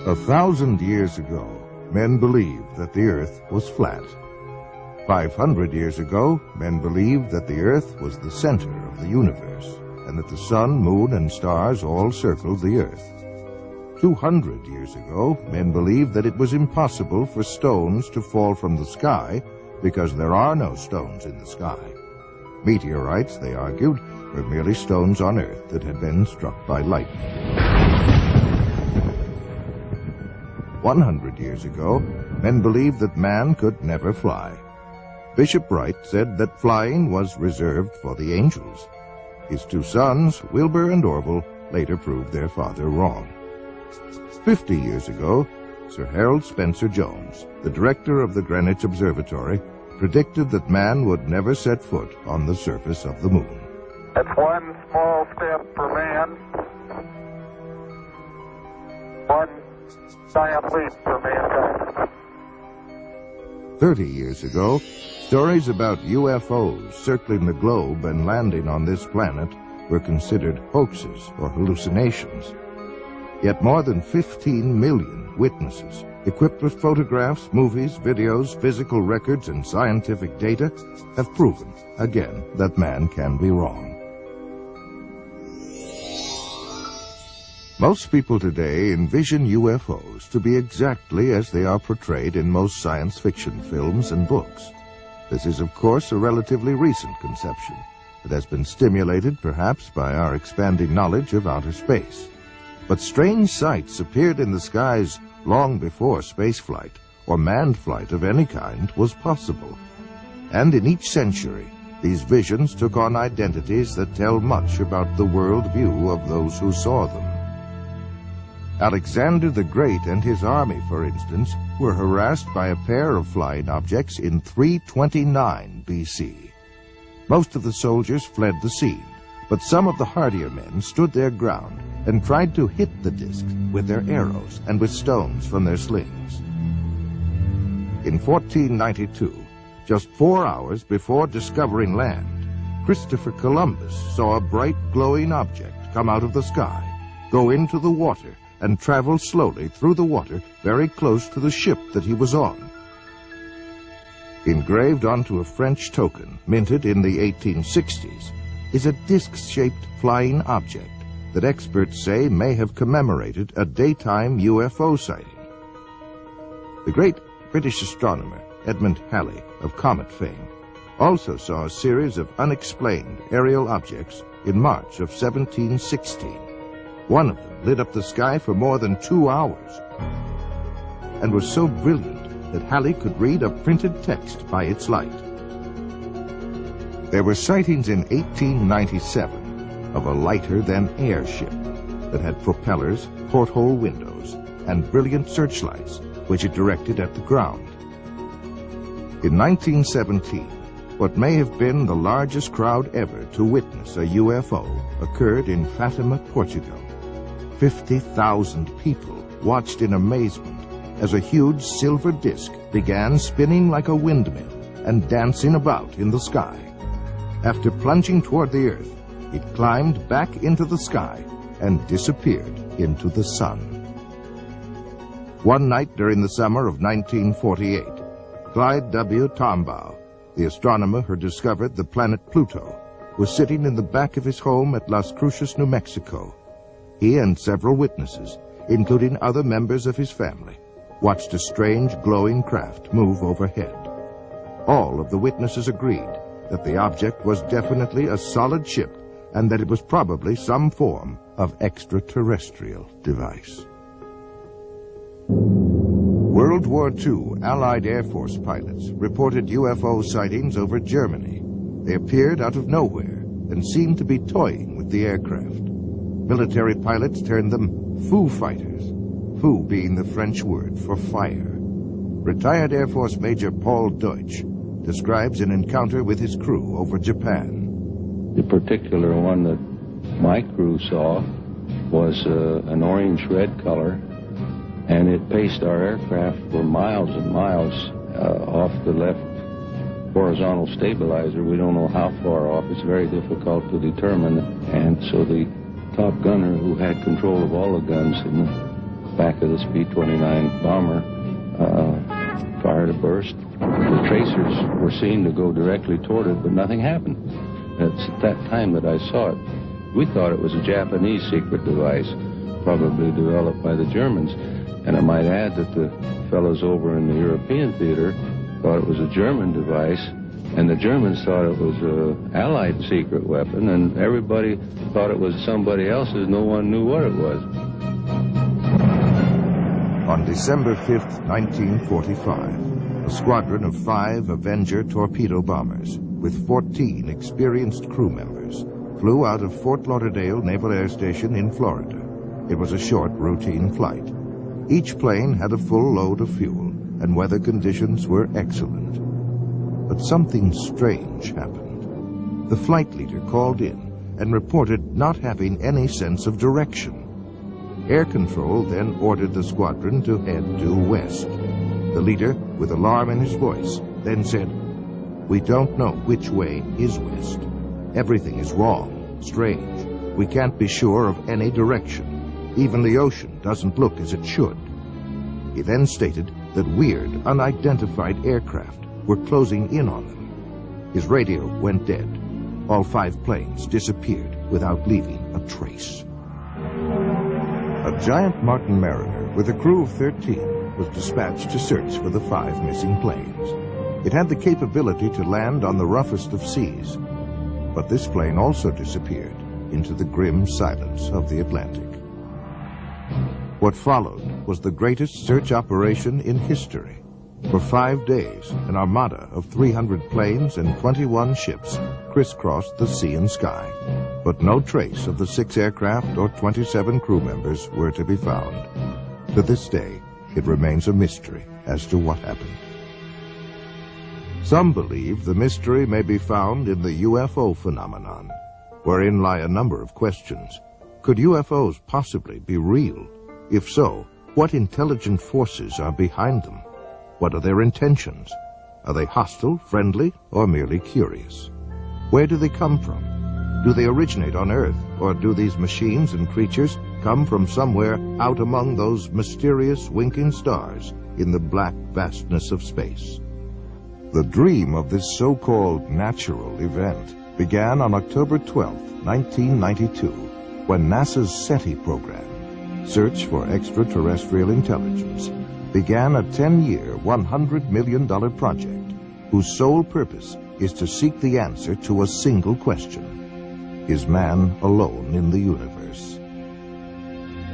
1,000 years ago, men believed that the earth was flat. 500 years ago, men believed that the earth was the center of the universe, and that the sun, moon, and stars all circled the earth. 200 years ago, men believed that it was impossible for stones to fall from the sky because there are no stones in the sky. Meteorites, they argued, were merely stones on Earth that had been struck by lightning. 100 years ago, men believed that man could never fly. Bishop Wright said that flying was reserved for the angels. His two sons, Wilbur and Orville, later proved their father wrong. 50 years ago, Sir Harold Spencer Jones, the director of the Greenwich Observatory, predicted that man would never set foot on the surface of the moon. That's one small step for man, one giant leap for mankind. 30 years ago, stories about UFOs circling the globe and landing on this planet were considered hoaxes or hallucinations. Yet more than 15 million witnesses, equipped with photographs, movies, videos, physical records, and scientific data, have proven, again, that man can be wrong. Most people today envision UFOs to be exactly as they are portrayed in most science fiction films and books. This is, of course, a relatively recent conception. It has been stimulated, perhaps, by our expanding knowledge of outer space. But strange sights appeared in the skies long before spaceflight or manned flight of any kind was possible. And in each century, these visions took on identities that tell much about the world view of those who saw them. Alexander the Great and his army, for instance, were harassed by a pair of flying objects in 329 BC. Most of the soldiers fled the scene, but some of the hardier men stood their ground and tried to hit the discs with their arrows and with stones from their slings. In 1492, just 4 hours before discovering land, Christopher Columbus saw a bright glowing object come out of the sky, go into the water, and travel slowly through the water very close to the ship that he was on. Engraved onto a French token minted in the 1860s is a disc-shaped flying object that experts say may have commemorated a daytime UFO sighting. The great British astronomer Edmund Halley of comet fame also saw a series of unexplained aerial objects in March of 1716. One of them lit up the sky for more than 2 hours and was so brilliant that Halley could read a printed text by its light. There were sightings in 1897 of a lighter-than-air ship that had propellers, porthole windows, and brilliant searchlights, which it directed at the ground. In 1917, what may have been the largest crowd ever to witness a UFO occurred in Fatima, Portugal. 50,000 people watched in amazement as a huge silver disc began spinning like a windmill and dancing about in the sky. After plunging toward the earth, it climbed back into the sky and disappeared into the sun. One night during the summer of 1948, Clyde W. Tombaugh, the astronomer who discovered the planet Pluto, was sitting in the back of his home at Las Cruces, New Mexico. He and several witnesses, including other members of his family, watched a strange glowing craft move overhead. All of the witnesses agreed that the object was definitely a solid ship and that it was probably some form of extraterrestrial device. World War II Allied Air Force pilots reported UFO sightings over Germany. They appeared out of nowhere and seemed to be toying with the aircraft. Military pilots termed them Foo Fighters, Foo being the French word for fire. Retired Air Force Major Paul Deutsch describes an encounter with his crew over Japan. The particular one that my crew saw was an orange-red color, and it paced our aircraft for miles and miles off the left horizontal stabilizer. We don't know how far off. It's very difficult to determine. And so the top gunner, who had control of all the guns in the back of this B-29 bomber fired a burst. The tracers were seen to go directly toward it, but nothing happened. It's at that time that I saw it. We thought it was a Japanese secret device, probably developed by the Germans. And I might add that the fellows over in the European theater thought it was a German device, and the Germans thought it was an Allied secret weapon, and everybody thought it was somebody else's. No one knew what it was. On December 5th, 1945, a squadron of 5 Avenger torpedo bombers with 14 experienced crew members flew out of Fort Lauderdale Naval Air Station in Florida. It was a short, routine flight. Each plane had a full load of fuel, and weather conditions were excellent. But something strange happened. The flight leader called in and reported not having any sense of direction. Air Control then ordered the squadron to head due west. The leader, with alarm in his voice, then said, "We don't know which way is west. Everything is wrong, strange. We can't be sure of any direction. Even the ocean doesn't look as it should." He then stated that weird, unidentified aircraft were closing in on them. His radio went dead. All 5 planes disappeared without leaving a trace. A giant Martin Mariner with a crew of 13 was dispatched to search for the 5 missing planes. It had the capability to land on the roughest of seas, but this plane also disappeared into the grim silence of the Atlantic. What followed was the greatest search operation in history. For 5 days, an armada of 300 planes and 21 ships crisscrossed the sea and sky, but no trace of the 6 aircraft or 27 crew members were to be found. To this day, it remains a mystery as to what happened. Some believe the mystery may be found in the UFO phenomenon, wherein lie a number of questions. Could UFOs possibly be real? If so, what intelligent forces are behind them? What are their intentions? Are they hostile, friendly, or merely curious? Where do they come from? Do they originate on Earth, or do these machines and creatures come from somewhere out among those mysterious winking stars in the black vastness of space? The dream of this so-called natural event began on October 12, 1992, when NASA's SETI program, Search for Extraterrestrial Intelligence, began a 10-year, $100 million project whose sole purpose is to seek the answer to a single question: is man alone in the universe?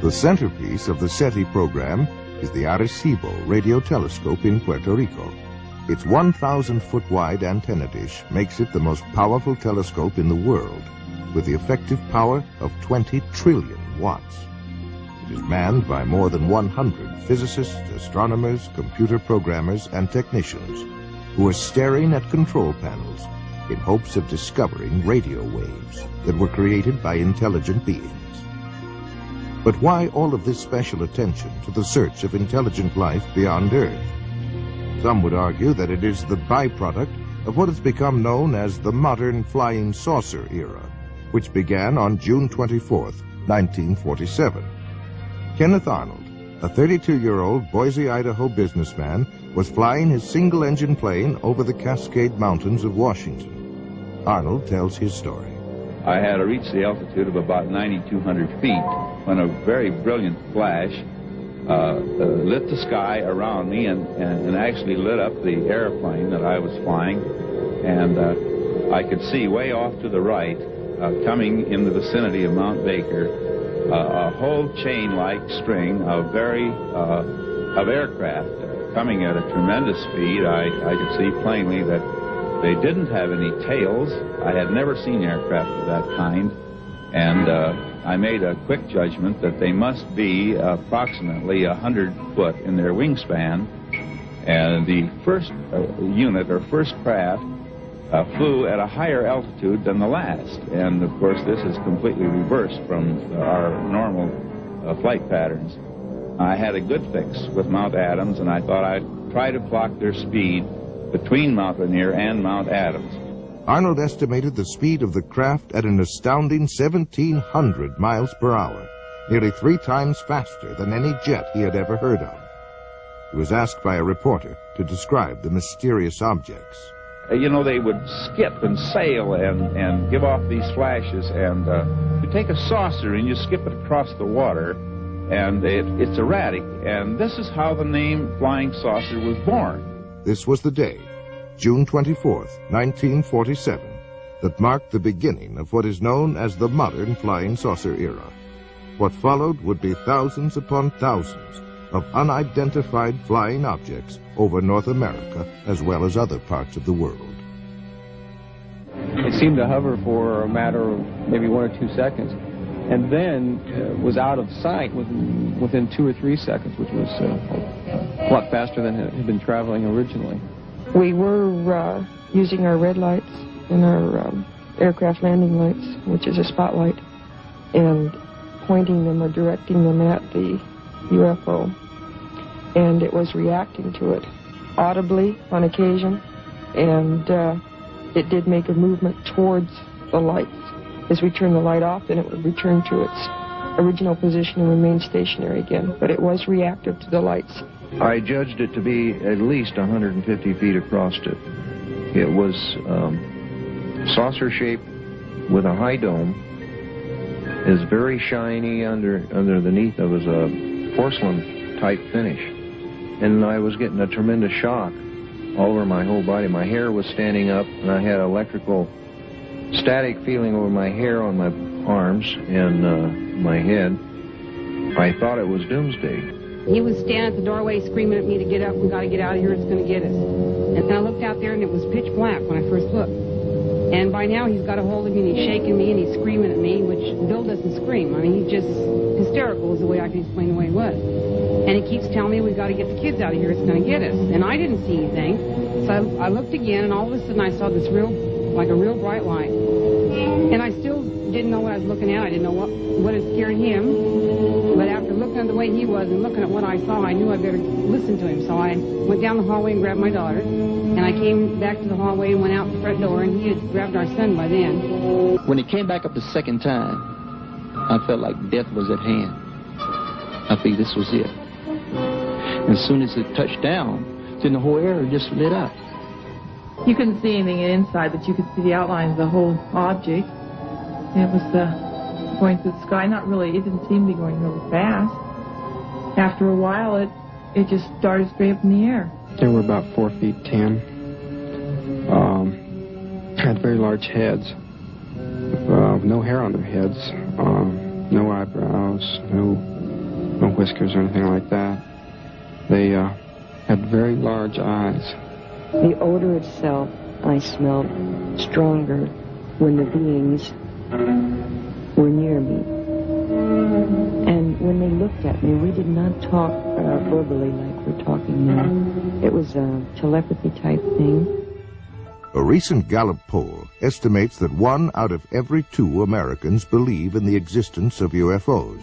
The centerpiece of the SETI program is the Arecibo radio telescope in Puerto Rico. Its 1,000-foot-wide antenna dish makes it the most powerful telescope in the world, with the effective power of 20 trillion watts. It is manned by more than 100 physicists, astronomers, computer programmers, and technicians who are staring at control panels in hopes of discovering radio waves that were created by intelligent beings. But why all of this special attention to the search of intelligent life beyond Earth? Some would argue that it is the byproduct of what has become known as the modern flying saucer era, which began on June 24, 1947. Kenneth Arnold, a 32-year-old Boise, Idaho businessman, was flying his single-engine plane over the Cascade Mountains of Washington. Arnold tells his story. I had reached the altitude of about 9,200 feet when a very brilliant flash lit the sky around me and actually lit up the airplane that I was flying. And I could see way off to the right, coming in the vicinity of Mount Baker, a whole chain-like string of aircraft coming at a tremendous speed. I could see plainly that they didn't have any tails. I had never seen aircraft of that kind, and I made a quick judgment that they must be approximately 100 foot in their wingspan. And the first unit or first craft flew at a higher altitude than the last. And of course, this is completely reversed from our normal flight patterns. I had a good fix with Mount Adams, and I thought I'd try to clock their speed between Mount Rainier and Mount Adams. Arnold estimated the speed of the craft at an astounding 1,700 miles per hour, nearly 3 times faster than any jet he had ever heard of. He was asked by a reporter to describe the mysterious objects. You know, they would skip and sail and give off these flashes, and you take a saucer and you skip it across the water, and it's erratic, and this is how the name Flying Saucer was born. This was the day, June 24th, 1947, that marked the beginning of what is known as the modern flying saucer era. What followed would be thousands upon thousands of unidentified flying objects over North America as well as other parts of the world. It seemed to hover for a matter of maybe 1 or 2 seconds, and then was out of sight within 2 or 3 seconds, which was a lot faster than it had been traveling originally. We were using our red lights and our aircraft landing lights, which is a spotlight, and pointing them or directing them at the UFO. And it was reacting to it audibly on occasion, and it did make a movement towards the lights. As we turned the light off, then it would return to its original position and remain stationary again, but it was reactive to the lights. I judged it to be at least 150 feet across it. It was saucer-shaped with a high dome. Is very shiny underneath. It was a porcelain-type finish. And I was getting a tremendous shock all over my whole body. My hair was standing up, and I had electrical static feeling over my hair on my arms and my head. I thought it was doomsday. He was standing at the doorway screaming at me to get up. We got to get out of here. It's going to get us. And I looked out there, and it was pitch black when I first looked. And by now, he's got a hold of me, and he's shaking me, and he's screaming at me, which Bill doesn't scream. I mean, he's just hysterical is the way I can explain the way he was. And he keeps telling me, we've got to get the kids out of here. It's going to get us. And I didn't see anything. So I looked again, and all of a sudden, I saw this like a real bright light. And I still didn't know what I was looking at. I didn't know what had scared him. But after looking at the way he was and looking at what I saw, I knew I better listen to him. So I went down the hallway and grabbed my daughter. And I came back to the hallway and went out the front door, and he had grabbed our son by then. When he came back up the second time, I felt like death was at hand. I figured this was it. As soon as it touched down, then the whole area just lit up. You couldn't see anything inside, but you could see the outlines of the whole object. It was going through the sky. Not really, it didn't seem to be going really fast. After a while, it just started straight up in the air. They were about 4 feet 10. Had very large heads. No hair on their heads. No eyebrows. No whiskers or anything like that. They had very large eyes. The odor itself I smelled stronger when the beings were near me. And when they looked at me, we did not talk verbally like we're talking now. It was a telepathy type thing. A recent Gallup poll estimates that 1 out of every 2 Americans believe in the existence of UFOs.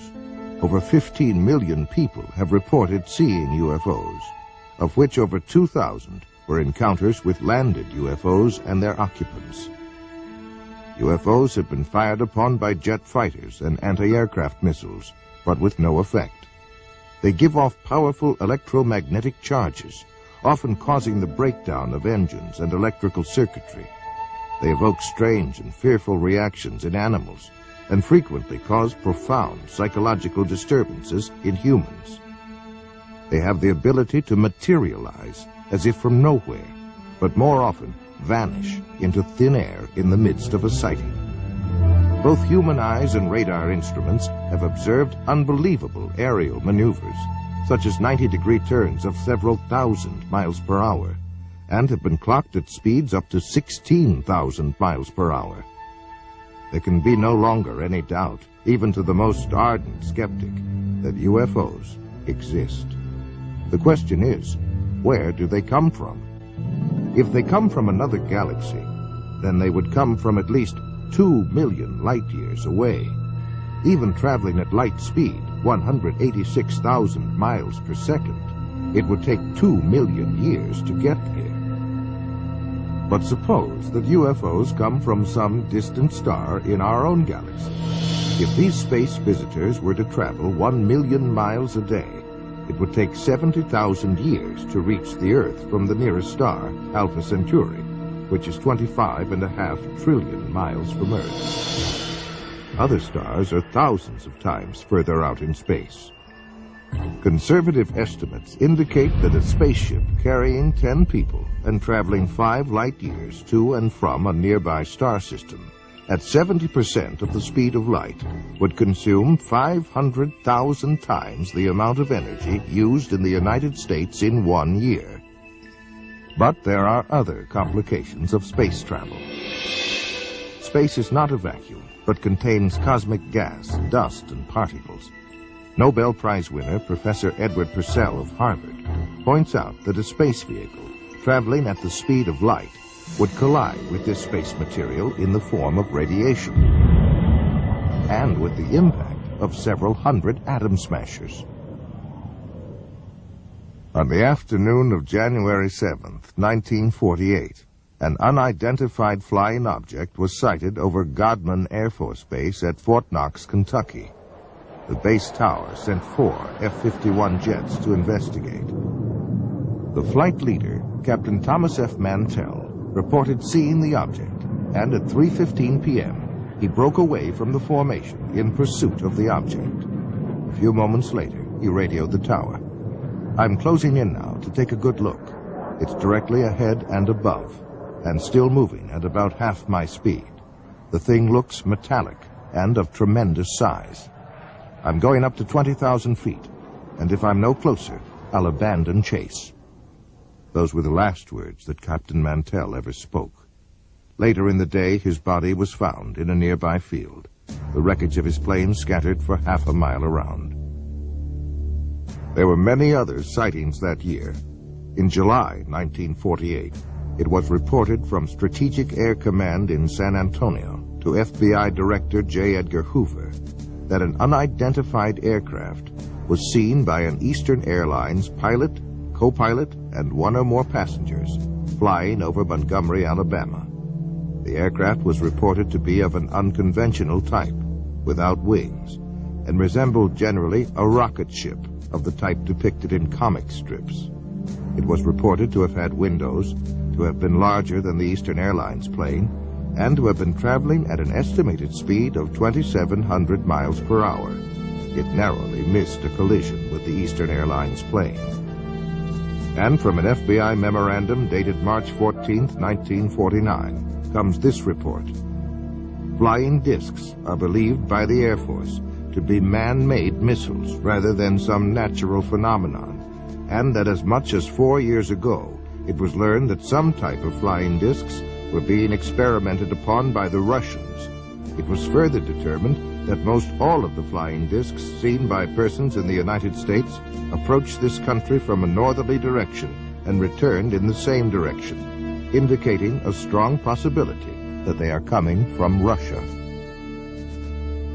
Over 15 million people have reported seeing UFOs, of which over 2,000 were encounters with landed UFOs and their occupants. UFOs have been fired upon by jet fighters and anti-aircraft missiles, but with no effect. They give off powerful electromagnetic charges, often causing the breakdown of engines and electrical circuitry. They evoke strange and fearful reactions in animals and frequently cause profound psychological disturbances in humans. They have the ability to materialize as if from nowhere, but more often vanish into thin air in the midst of a sighting. Both human eyes and radar instruments have observed unbelievable aerial maneuvers, such as 90-degree turns of several thousand miles per hour, and have been clocked at speeds up to 16,000 miles per hour. There can be no longer any doubt, even to the most ardent skeptic, that UFOs exist. The question is, where do they come from? If they come from another galaxy, then they would come from at least 2 million light-years away. Even traveling at light speed, 186,000 miles per second, it would take 2 million years to get there. But suppose that UFOs come from some distant star in our own galaxy. If these space visitors were to travel 1 million miles a day, it would take 70,000 years to reach the Earth from the nearest star, Alpha Centauri, which is 25.5 trillion miles from Earth. Other stars are thousands of times further out in space. Conservative estimates indicate that a spaceship carrying 10 people and traveling 5 light years to and from a nearby star system at 70% of the speed of light would consume 500,000 times the amount of energy used in the United States in 1 year. But there are other complications of space travel. Space is not a vacuum, but contains cosmic gas, dust, and particles. Nobel Prize winner Professor Edward Purcell of Harvard points out that a space vehicle traveling at the speed of light would collide with this space material in the form of radiation and with the impact of several hundred atom smashers. On the afternoon of January 7th, 1948, an unidentified flying object was sighted over Godman Air Force Base at Fort Knox, Kentucky. The base tower sent 4 F-51 jets to investigate. The flight leader, Captain Thomas F. Mantell, reported seeing the object, and at 3:15 p.m., he broke away from the formation in pursuit of the object. A few moments later, he radioed the tower. "I'm closing in now to take a good look. It's directly ahead and above, and still moving at about half my speed. The thing looks metallic and of tremendous size. I'm going up to 20,000 feet, and if I'm no closer, I'll abandon chase." Those were the last words that Captain Mantell ever spoke. Later in the day, his body was found in a nearby field, the wreckage of his plane scattered for half a mile around. There were many other sightings that year. In July 1948, it was reported from Strategic Air Command in San Antonio to FBI Director J. Edgar Hoover that an unidentified aircraft was seen by an Eastern Airlines pilot, co-pilot, and 1 or more passengers flying over Montgomery, Alabama. The aircraft was reported to be of an unconventional type, without wings, and resembled generally a rocket ship of the type depicted in comic strips. It was reported to have had windows, to have been larger than the Eastern Airlines plane, and to have been traveling at an estimated speed of 2,700 miles per hour. It narrowly missed a collision with the Eastern Airlines plane. And from an FBI memorandum dated March 14, 1949, comes this report. Flying discs are believed by the Air Force to be man-made missiles rather than some natural phenomenon, and that as much as 4 years ago, it was learned that some type of flying discs were being experimented upon by the Russians. It was further determined that most all of the flying discs seen by persons in the United States approached this country from a northerly direction and returned in the same direction, indicating a strong possibility that they are coming from Russia.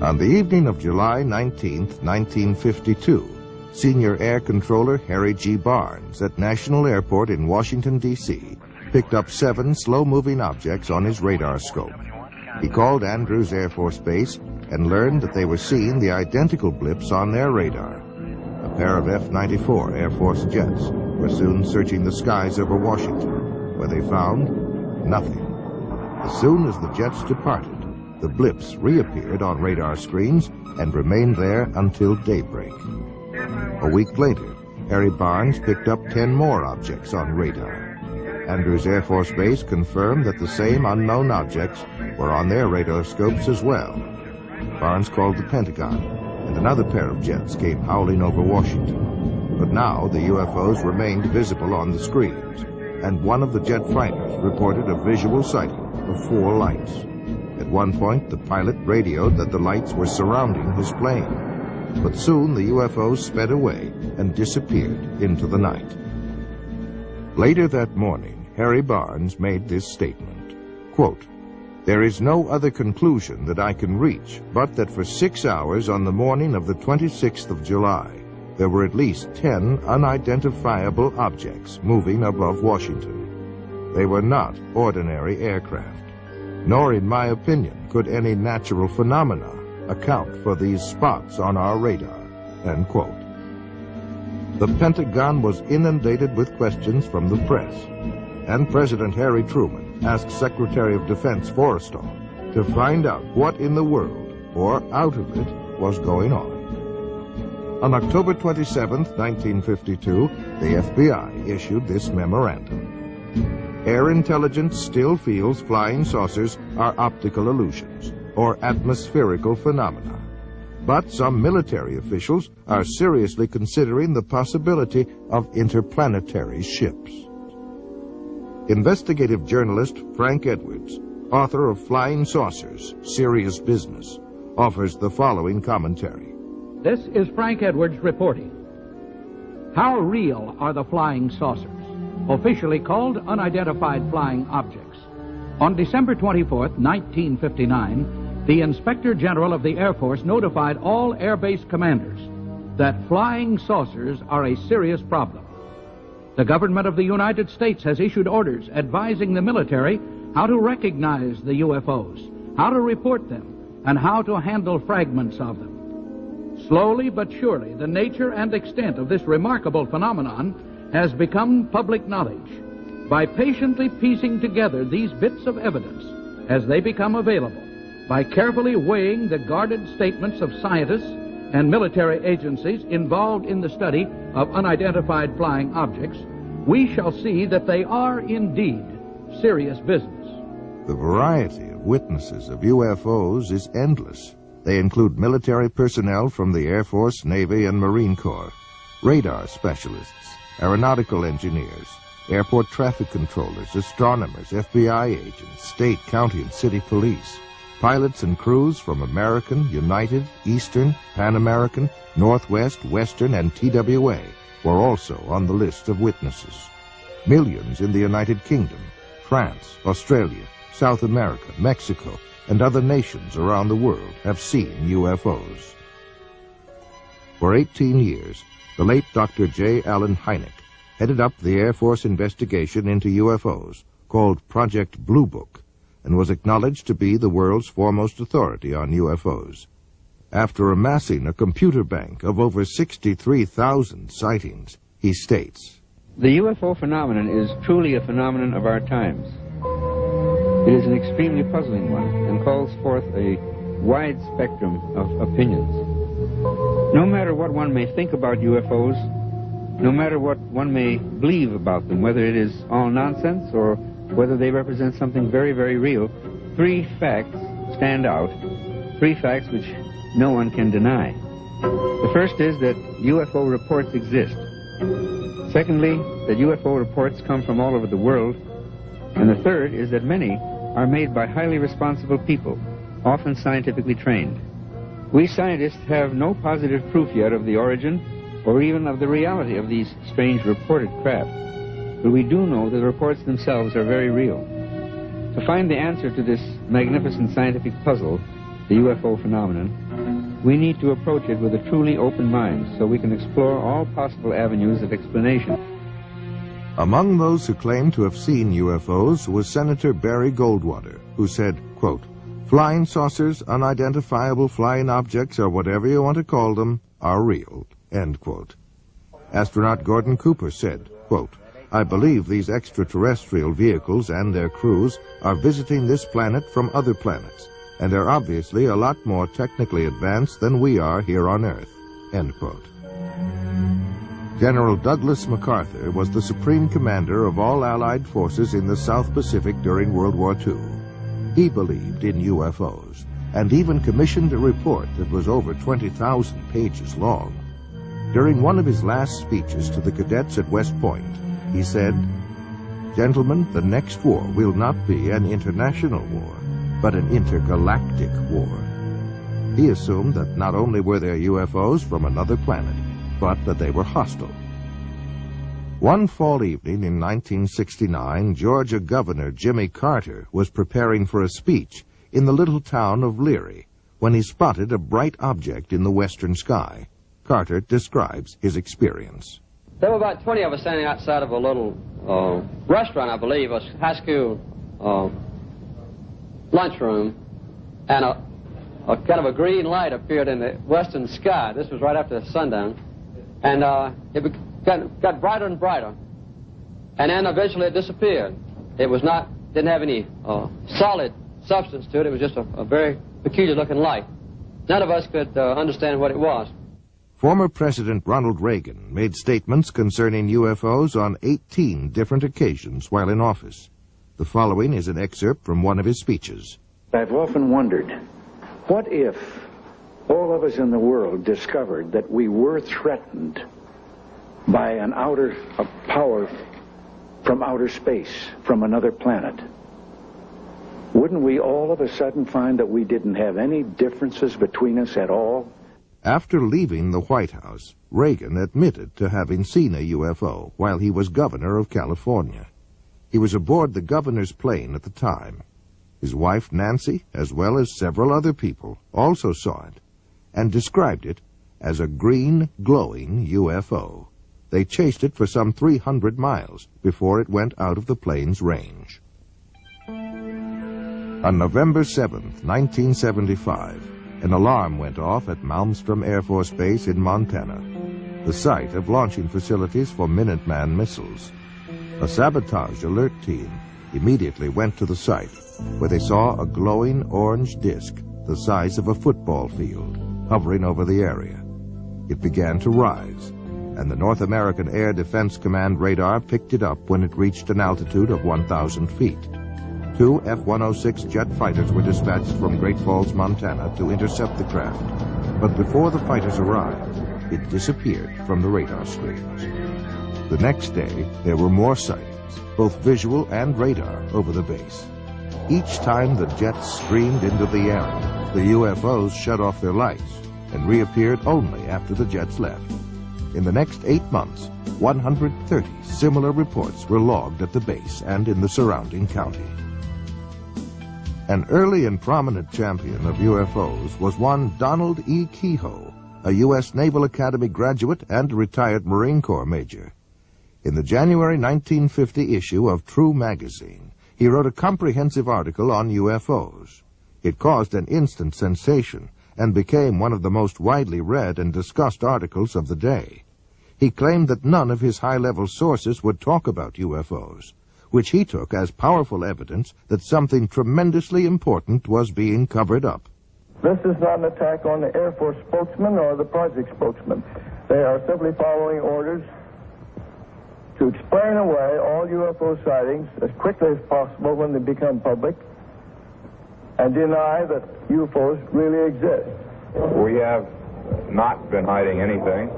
On the evening of July 19, 1952, Senior Air Controller Harry G. Barnes at National Airport in Washington, D.C., picked up 7 slow-moving objects on his radar scope. He called Andrews Air Force Base and learned that they were seeing the identical blips on their radar. A pair of F-94 Air Force jets were soon searching the skies over Washington, where they found nothing. As soon as the jets departed, the blips reappeared on radar screens and remained there until daybreak. A week later, Harry Barnes picked up 10 more objects on radar. Andrews Air Force Base confirmed that the same unknown objects were on their radar scopes as well. Barnes called the Pentagon, and another pair of jets came howling over Washington. But now the UFOs remained visible on the screens, and one of the jet fighters reported a visual sighting of 4 lights. At one point, the pilot radioed that the lights were surrounding his plane. But soon the UFOs sped away and disappeared into the night. Later that morning, Harry Barnes made this statement, quote, "There is no other conclusion that I can reach but that for 6 hours on the morning of the 26th of July, there were at least 10 unidentifiable objects moving above Washington. they were not ordinary aircraft, nor, in my opinion, could any natural phenomena account for these spots on our radar, end quote. The Pentagon was inundated with questions from the press, and President Harry Truman asked Secretary of Defense Forrestal to find out what in the world, or out of it, was going on. On October 27, 1952, the FBI issued this memorandum. Air intelligence still feels flying saucers are optical illusions, or atmospherical phenomena. But some military officials are seriously considering the possibility of interplanetary ships. Investigative journalist Frank Edwards, author of Flying Saucers, Serious Business, offers the following commentary. This is Frank Edwards reporting. How real are the flying saucers, officially called unidentified flying objects? On December 24, 1959, the Inspector General of the Air Force notified all Air Base commanders that flying saucers are a serious problem. The government of the United States has issued orders advising the military how to recognize the UFOs, how to report them, and how to handle fragments of them. Slowly but surely, the nature and extent of this remarkable phenomenon has become public knowledge. By patiently piecing together these bits of evidence as they become available, by carefully weighing the guarded statements of scientists and military agencies involved in the study of unidentified flying objects, we shall see that they are indeed serious business. The variety of witnesses of UFOs is endless. They include military personnel from the Air Force, Navy, and Marine Corps, radar specialists, aeronautical engineers, airport traffic controllers, astronomers, FBI agents, state, county, and city police, pilots and crews from American, United, Eastern, Pan American, Northwest, Western, and TWA were also on the list of witnesses. Millions in the United Kingdom, France, Australia, South America, Mexico, and other nations around the world have seen UFOs. For 18 years, the late Dr. J. Allen Hynek headed up the Air Force investigation into UFOs, called Project Blue Book, and was acknowledged to be the world's foremost authority on UFOs. After amassing a computer bank of over 63,000 sightings, he states, "The UFO phenomenon is truly a phenomenon of our times. It is an extremely puzzling one and calls forth a wide spectrum of opinions. No matter what one may think about UFOs, no matter what one may believe about them, whether it is all nonsense or whether they represent something very, very real, three facts stand out, three facts which no one can deny. The first is that UFO reports exist. Secondly, that UFO reports come from all over the world. And the third is that many are made by highly responsible people, often scientifically trained. We scientists have no positive proof yet of the origin or even of the reality of these strange reported craft, but we do know that the reports themselves are very real. To find the answer to this magnificent scientific puzzle, the UFO phenomenon, we need to approach it with a truly open mind so we can explore all possible avenues of explanation." Among those who claimed to have seen UFOs was Senator Barry Goldwater, who said, quote, "Flying saucers, unidentifiable flying objects, or whatever you want to call them, are real," end quote. Astronaut Gordon Cooper said, quote, "I believe these extraterrestrial vehicles and their crews are visiting this planet from other planets, and are obviously a lot more technically advanced than we are here on Earth," end quote. General Douglas MacArthur was the supreme commander of all Allied forces in the South Pacific during World War II. He believed in UFOs, and even commissioned a report that was over 20,000 pages long. During one of his last speeches to the cadets at West Point, he said, "Gentlemen, the next war will not be an international war, but an intergalactic war." He assumed that not only were there UFOs from another planet, but that they were hostile. One fall evening in 1969, Georgia Governor Jimmy Carter was preparing for a speech in the little town of Leary when he spotted a bright object in the western sky. Carter describes his experience. There were about 20 of us standing outside of a little restaurant, I believe, a high school lunchroom, and a kind of a green light appeared in the western sky. This was right after sundown, and it got brighter and brighter, and then eventually it disappeared. It was not, didn't have any solid substance to it. It was just a very peculiar-looking light. None of us could understand what it was. Former President Ronald Reagan made statements concerning UFOs on 18 different occasions while in office. The following is an excerpt from one of his speeches. I've often wondered, what if all of us in the world discovered that we were threatened by a power from outer space, from another planet? Wouldn't we all of a sudden find that we didn't have any differences between us at all? After leaving the White House, Reagan admitted to having seen a UFO while he was governor of California. He was aboard the governor's plane at the time. His wife, Nancy, as well as several other people, also saw it and described it as a green, glowing UFO. They chased it for some 300 miles before it went out of the plane's range. On November 7th, 1975, an alarm went off at Malmstrom Air Force Base in Montana, the site of launching facilities for Minuteman missiles. A sabotage alert team immediately went to the site, where they saw a glowing orange disk the size of a football field hovering over the area. It began to rise, and the North American Air Defense Command radar picked it up when it reached an altitude of 1,000 feet. 2 F-106 jet fighters were dispatched from Great Falls, Montana to intercept the craft, but before the fighters arrived, it disappeared from the radar screens. The next day, there were more sightings, both visual and radar, over the base. Each time the jets streamed into the area, the UFOs shut off their lights and reappeared only after the jets left. In the next 8 months, 130 similar reports were logged at the base and in the surrounding county. An early and prominent champion of UFOs was one Donald E. Kehoe, a U.S. Naval Academy graduate and retired Marine Corps major. In the January 1950 issue of True magazine, he wrote a comprehensive article on UFOs. It caused an instant sensation and became one of the most widely read and discussed articles of the day. He claimed that none of his high-level sources would talk about UFOs, which he took as powerful evidence that something tremendously important was being covered up. This is not an attack on the Air Force spokesman or the project spokesman. They are simply following orders to explain away all UFO sightings as quickly as possible when they become public and deny that UFOs really exist. We have not been hiding anything.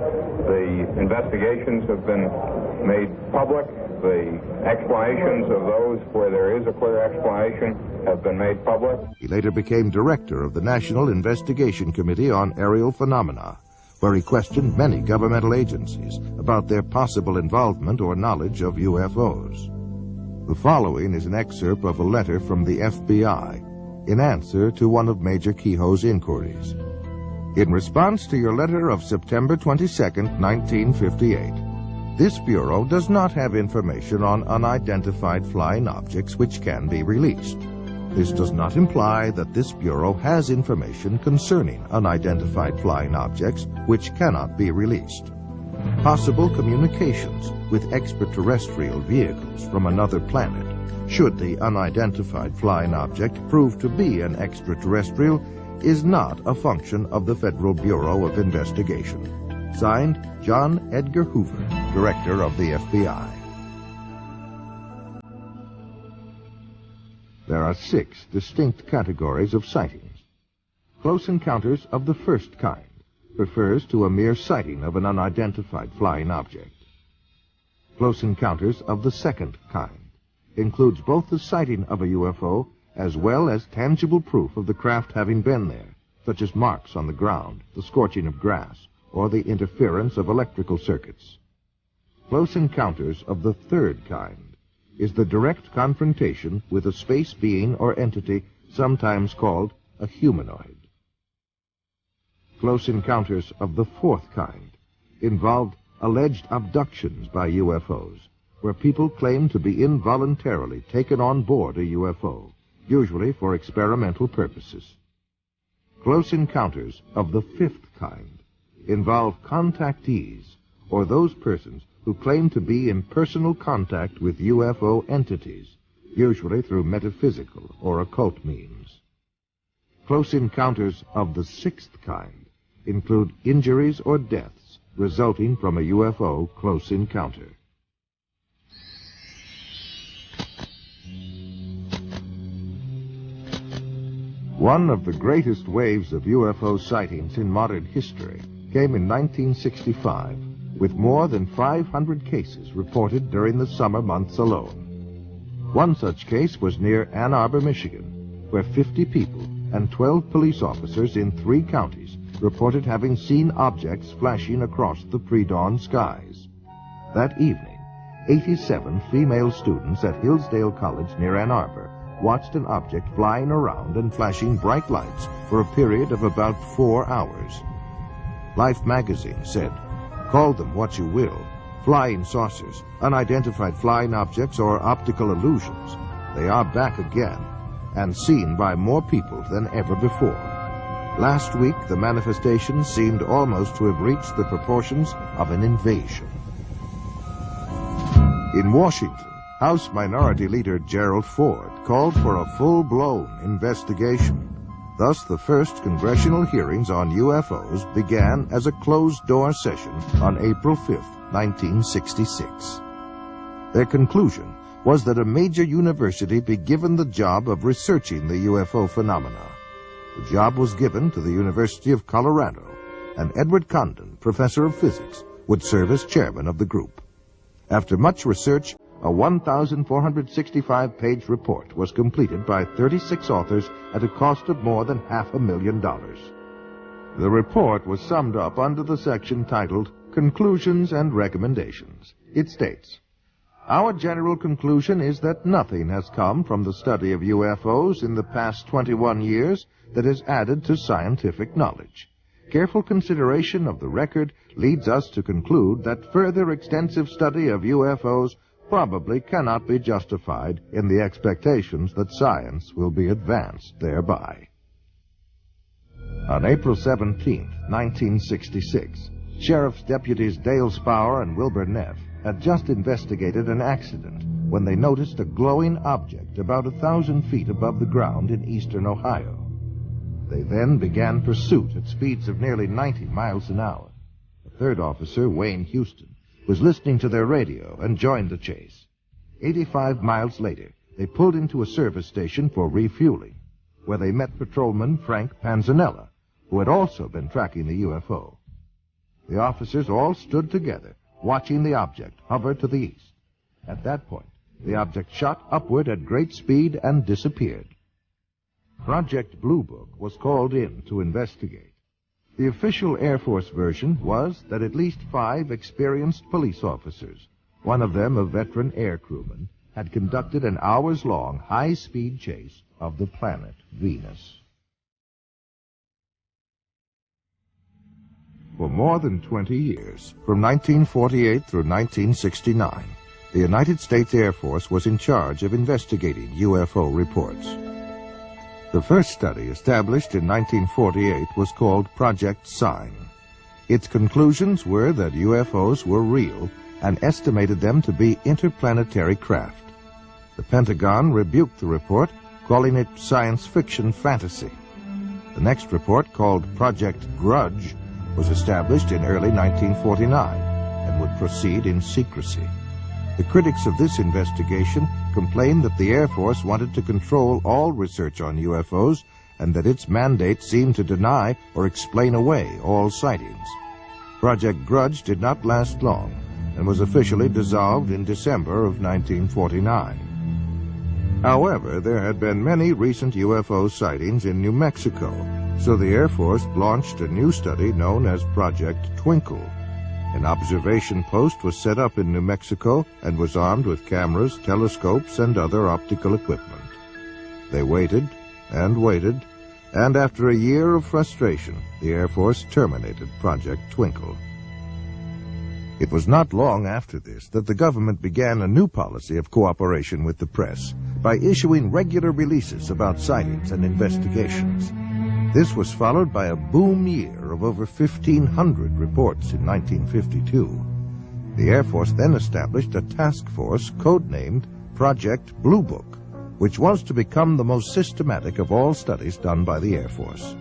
The investigations have been made public. The explanations of those where there is a clear explanation have been made public. He later became director of the National Investigation Committee on Aerial Phenomena, where he questioned many governmental agencies about their possible involvement or knowledge of UFOs. The following is an excerpt of a letter from the FBI in answer to one of Major Kehoe's inquiries. In response to your letter of September 22, 1958, this Bureau does not have information on unidentified flying objects which can be released. This does not imply that this Bureau has information concerning unidentified flying objects which cannot be released. Possible communications with extraterrestrial vehicles from another planet, should the unidentified flying object prove to be an extraterrestrial, is not a function of the Federal Bureau of Investigation. Signed, John Edgar Hoover, Director of the FBI. There are 6 distinct categories of sightings. Close encounters of the first kind refers to a mere sighting of an unidentified flying object. Close encounters of the second kind includes both the sighting of a UFO as well as tangible proof of the craft having been there, such as marks on the ground, the scorching of grass, or the interference of electrical circuits. Close encounters of the third kind is the direct confrontation with a space being or entity sometimes called a humanoid. Close encounters of the fourth kind involved alleged abductions by UFOs, where people claim to be involuntarily taken on board a UFO, usually for experimental purposes. Close encounters of the fifth kind involve contactees, or those persons who claim to be in personal contact with UFO entities, usually through metaphysical or occult means. Close encounters of the sixth kind include injuries or deaths resulting from a UFO close encounter. One of the greatest waves of UFO sightings in modern history came in 1965, with more than 500 cases reported during the summer months alone. One such case was near Ann Arbor, Michigan, where 50 people and 12 police officers in 3 counties reported having seen objects flashing across the pre-dawn skies. That evening, 87 female students at Hillsdale College near Ann Arbor watched an object flying around and flashing bright lights for a period of about 4 hours. Life magazine said, "Call them what you will, flying saucers, unidentified flying objects, or optical illusions, they are back again and seen by more people than ever before." Last week, the manifestation seemed almost to have reached the proportions of an invasion. In Washington, House Minority Leader Gerald Ford called for a full-blown investigation. Thus, the first congressional hearings on UFOs began as a closed-door session on April 5, 1966. Their conclusion was that a major university be given the job of researching the UFO phenomena. The job was given to the University of Colorado, and Edward Condon, professor of physics, would serve as chairman of the group. After much research, a 1,465-page report was completed by 36 authors at a cost of more than $500,000. The report was summed up under the section titled Conclusions and Recommendations. It states, "Our general conclusion is that nothing has come from the study of UFOs in the past 21 years that has added to scientific knowledge. Careful consideration of the record leads us to conclude that further extensive study of UFOs probably cannot be justified in the expectations that science will be advanced thereby." On April 17, 1966, Sheriff's Deputies Dale Spower and Wilbur Neff had just investigated an accident when they noticed a glowing object about 1,000 feet above the ground in eastern Ohio. They then began pursuit at speeds of nearly 90 miles an hour. The third officer, Wayne Houston, was listening to their radio and joined the chase. 85 miles later, they pulled into a service station for refueling, where they met patrolman Frank Panzanella, who had also been tracking the UFO. The officers all stood together, watching the object hover to the east. At that point, the object shot upward at great speed and disappeared. Project Blue Book was called in to investigate. The official Air Force version was that at least 5 experienced police officers, one of them a veteran air crewman, had conducted an hours-long high-speed chase of the planet Venus. For more than 20 years, from 1948 through 1969, the United States Air Force was in charge of investigating UFO reports. The first study, established in 1948, was called Project Sign. Its conclusions were that UFOs were real and estimated them to be interplanetary craft. The Pentagon rebuked the report, calling it science fiction fantasy. The next report, called Project Grudge, was established in early 1949 and would proceed in secrecy. The critics of this investigation complained that the Air Force wanted to control all research on UFOs and that its mandate seemed to deny or explain away all sightings. Project Grudge did not last long and was officially dissolved in December of 1949. However, there had been many recent UFO sightings in New Mexico, so the Air Force launched a new study known as Project Twinkle. An observation post was set up in New Mexico and was armed with cameras, telescopes, and other optical equipment. They waited and waited, and after a year of frustration, the Air Force terminated Project Twinkle. It was not long after this that the government began a new policy of cooperation with the press by issuing regular releases about sightings and investigations. This was followed by a boom year of over 1,500 reports in 1952. The Air Force then established a task force codenamed Project Blue Book, which was to become the most systematic of all studies done by the Air Force.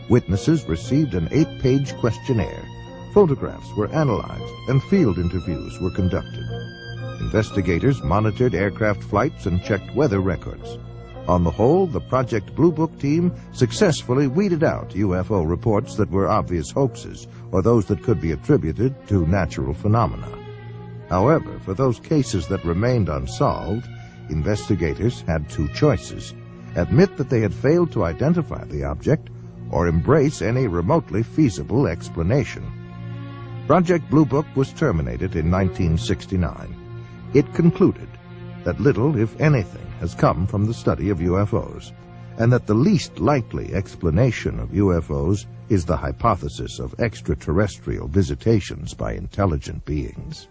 Witnesses received an 8-page questionnaire. Photographs were analyzed and field interviews were conducted. Investigators monitored aircraft flights and checked weather records. On the whole, the Project Blue Book team successfully weeded out UFO reports that were obvious hoaxes or those that could be attributed to natural phenomena. However, for those cases that remained unsolved, investigators had two choices: admit that they had failed to identify the object or embrace any remotely feasible explanation. Project Blue Book was terminated in 1969. It concluded that little, if anything, has come from the study of UFOs, and that the least likely explanation of UFOs is the hypothesis of extraterrestrial visitations by intelligent beings.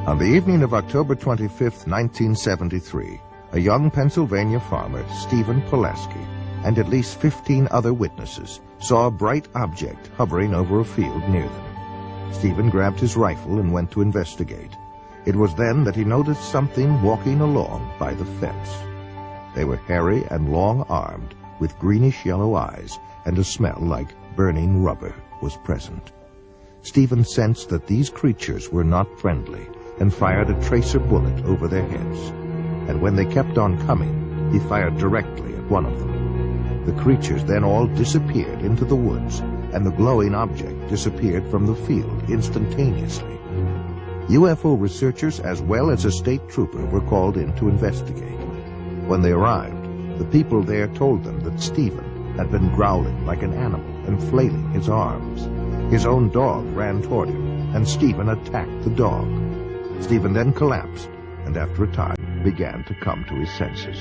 On the evening of October 25, 1973, a young Pennsylvania farmer, Stephen Pulaski, and at least 15 other witnesses saw a bright object hovering over a field near them. Stephen grabbed his rifle and went to investigate. It was then that he noticed something walking along by the fence. They were hairy and long-armed, with greenish-yellow eyes, and a smell like burning rubber was present. Stephen sensed that these creatures were not friendly and fired a tracer bullet over their heads. And when they kept on coming, he fired directly at one of them. The creatures then all disappeared into the woods, and the glowing object disappeared from the field instantaneously. UFO researchers as well as a state trooper were called in to investigate. When they arrived, the people there told them that Stephen had been growling like an animal and flailing his arms. His own dog ran toward him, and Stephen attacked the dog. Stephen then collapsed, and after a time began to come to his senses.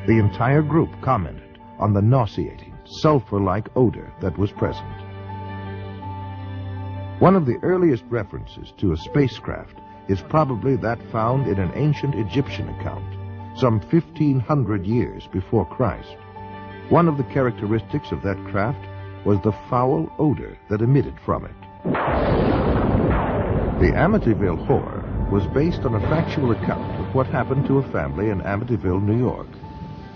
The entire group commented on the nauseating, sulfur-like odor that was present. One of the earliest references to a spacecraft is probably that found in an ancient Egyptian account, some 1,500 years before Christ. One of the characteristics of that craft was the foul odor that emitted from it. The Amityville Horror was based on a factual account of what happened to a family in Amityville, New York.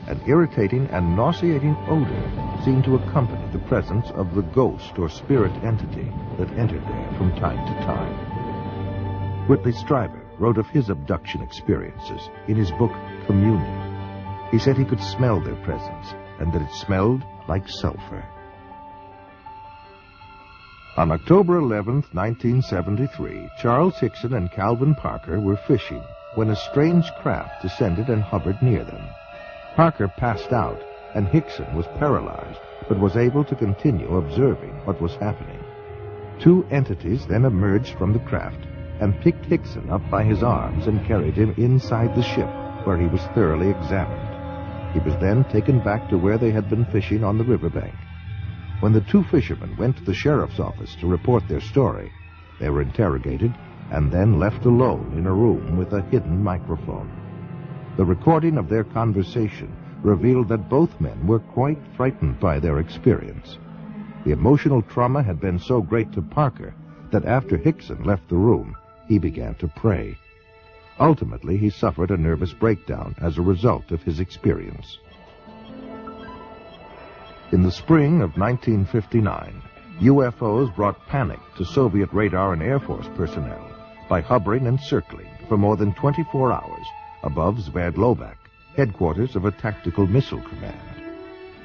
An irritating and nauseating odor seemed to accompany the presence of the ghost or spirit entity that entered there from time to time. Whitley Strieber wrote of his abduction experiences in his book Communion. He said he could smell their presence and that it smelled like sulfur. On October 11, 1973, Charles Hickson and Calvin Parker were fishing when a strange craft descended and hovered near them. Parker passed out, and Hickson was paralyzed, but was able to continue observing what was happening. Two entities then emerged from the craft and picked Hickson up by his arms and carried him inside the ship, where he was thoroughly examined. He was then taken back to where they had been fishing on the riverbank. When the two fishermen went to the sheriff's office to report their story, they were interrogated and then left alone in a room with a hidden microphone. The recording of their conversation revealed that both men were quite frightened by their experience. The emotional trauma had been so great to Parker that after Hickson left the room, he began to pray. Ultimately, he suffered a nervous breakdown as a result of his experience. In the spring of 1959, UFOs brought panic to Soviet radar and Air Force personnel by hovering and circling for more than 24 hours above Sverdlovsk, headquarters of a tactical missile command.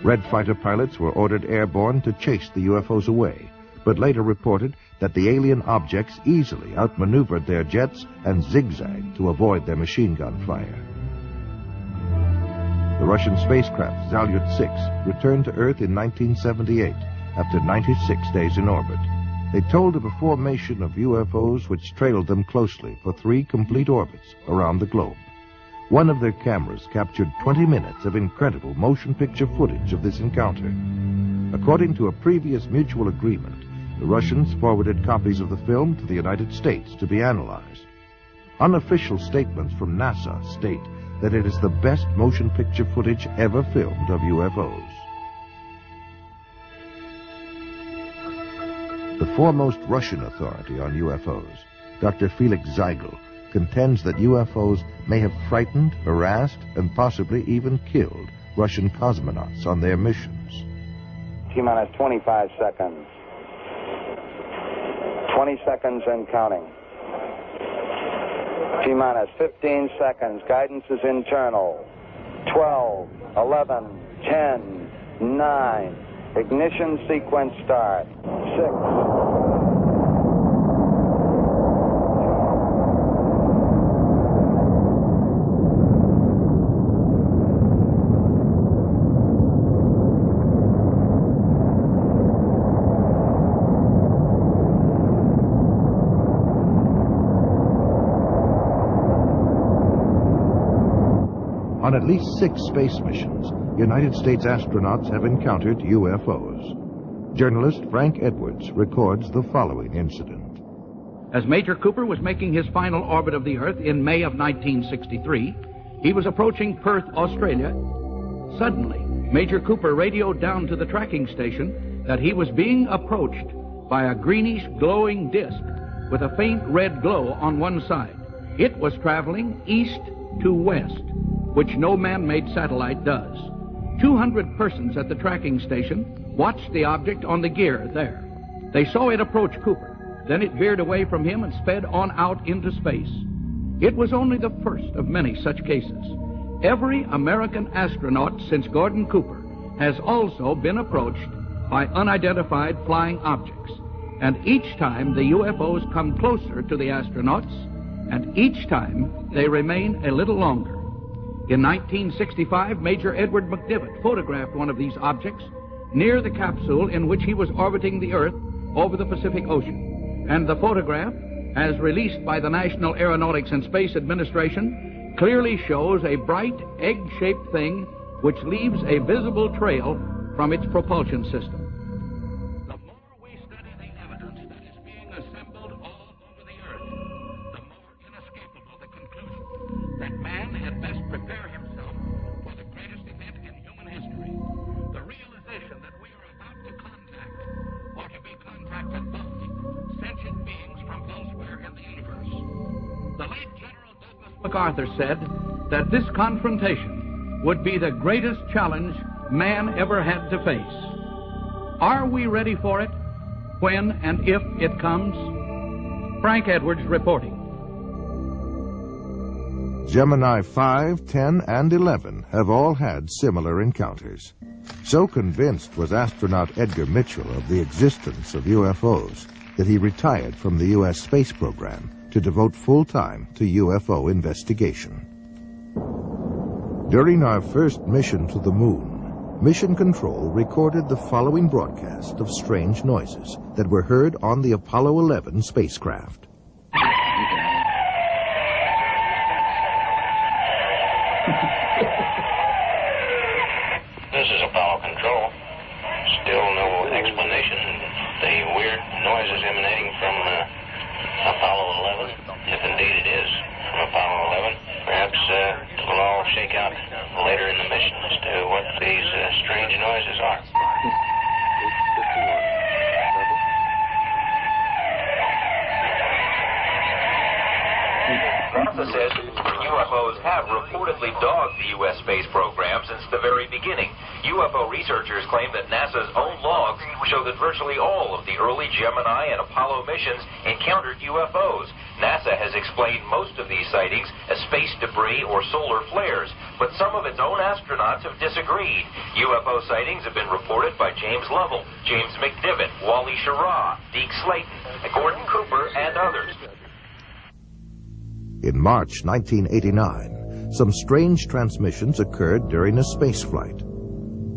Red fighter pilots were ordered airborne to chase the UFOs away, but later reported that the alien objects easily outmaneuvered their jets and zigzagged to avoid their machine gun fire. The Russian spacecraft Salyut-6 returned to Earth in 1978 after 96 days in orbit. They told of a formation of UFOs which trailed them closely for 3 complete orbits around the globe. One of their cameras captured 20 minutes of incredible motion picture footage of this encounter. According to a previous mutual agreement, the Russians forwarded copies of the film to the United States to be analyzed. Unofficial statements from NASA state that it is the best motion picture footage ever filmed of UFOs. The foremost Russian authority on UFOs, Dr. Felix Zeigel, contends that UFOs may have frightened, harassed, and possibly even killed Russian cosmonauts on their missions. T-minus 25 seconds. 20 seconds and counting. T-minus 15 seconds. Guidance is internal. 12, 11, 10, 9. Ignition sequence start. 6. On at least 6 space missions, United States astronauts have encountered UFOs. Journalist Frank Edwards records the following incident. As Major Cooper was making his final orbit of the Earth in May of 1963, he was approaching Perth, Australia. Suddenly, Major Cooper radioed down to the tracking station that he was being approached by a greenish glowing disk with a faint red glow on one side. It was traveling east to west, which no man-made satellite does. 200 persons at the tracking station watched the object on the gear there. They saw it approach Cooper. Then it veered away from him and sped on out into space. It was only the first of many such cases. Every American astronaut since Gordon Cooper has also been approached by unidentified flying objects. And each time the UFOs come closer to the astronauts, and each time they remain a little longer. In 1965, Major Edward McDivitt photographed one of these objects near the capsule in which he was orbiting the Earth over the Pacific Ocean. And the photograph, as released by the National Aeronautics and Space Administration, clearly shows a bright egg-shaped thing which leaves a visible trail from its propulsion system. The more we study the evidence that is being assembled all over the Earth, the more inescapable the conclusion that man had best prepare himself for the greatest event in human history. The realization that we are about to contact, or to be contacted by, sentient beings from elsewhere in the universe. The late General Douglas MacArthur said that this confrontation would be the greatest challenge man ever had to face. Are we ready for it? When and if it comes? Frank Edwards reporting. Gemini 5, 10, and 11 have all had similar encounters. So convinced was astronaut Edgar Mitchell of the existence of UFOs that he retired from the U.S. space program to devote full time to UFO investigation. During our first mission to the moon, Mission Control recorded the following broadcast of strange noises that were heard on the Apollo 11 spacecraft. This is Apollo Control. Still no explanation. The weird noises emanating from Apollo 11, if indeed it is from Apollo 11. Perhaps it'll all shake out later in the mission as to what these strange noises are. NASA says UFOs have reportedly dogged the U.S. space program since the very beginning. UFO researchers claim that NASA's own logs show that virtually all of the early Gemini and Apollo missions encountered UFOs. NASA has explained most of these sightings as space debris or solar flares, but some of its own astronauts have disagreed. UFO sightings have been reported by James Lovell, James McDivitt, Wally Schirra, Deke Slayton, Gordon Cooper, and others. In March 1989, some strange transmissions occurred during a spaceflight.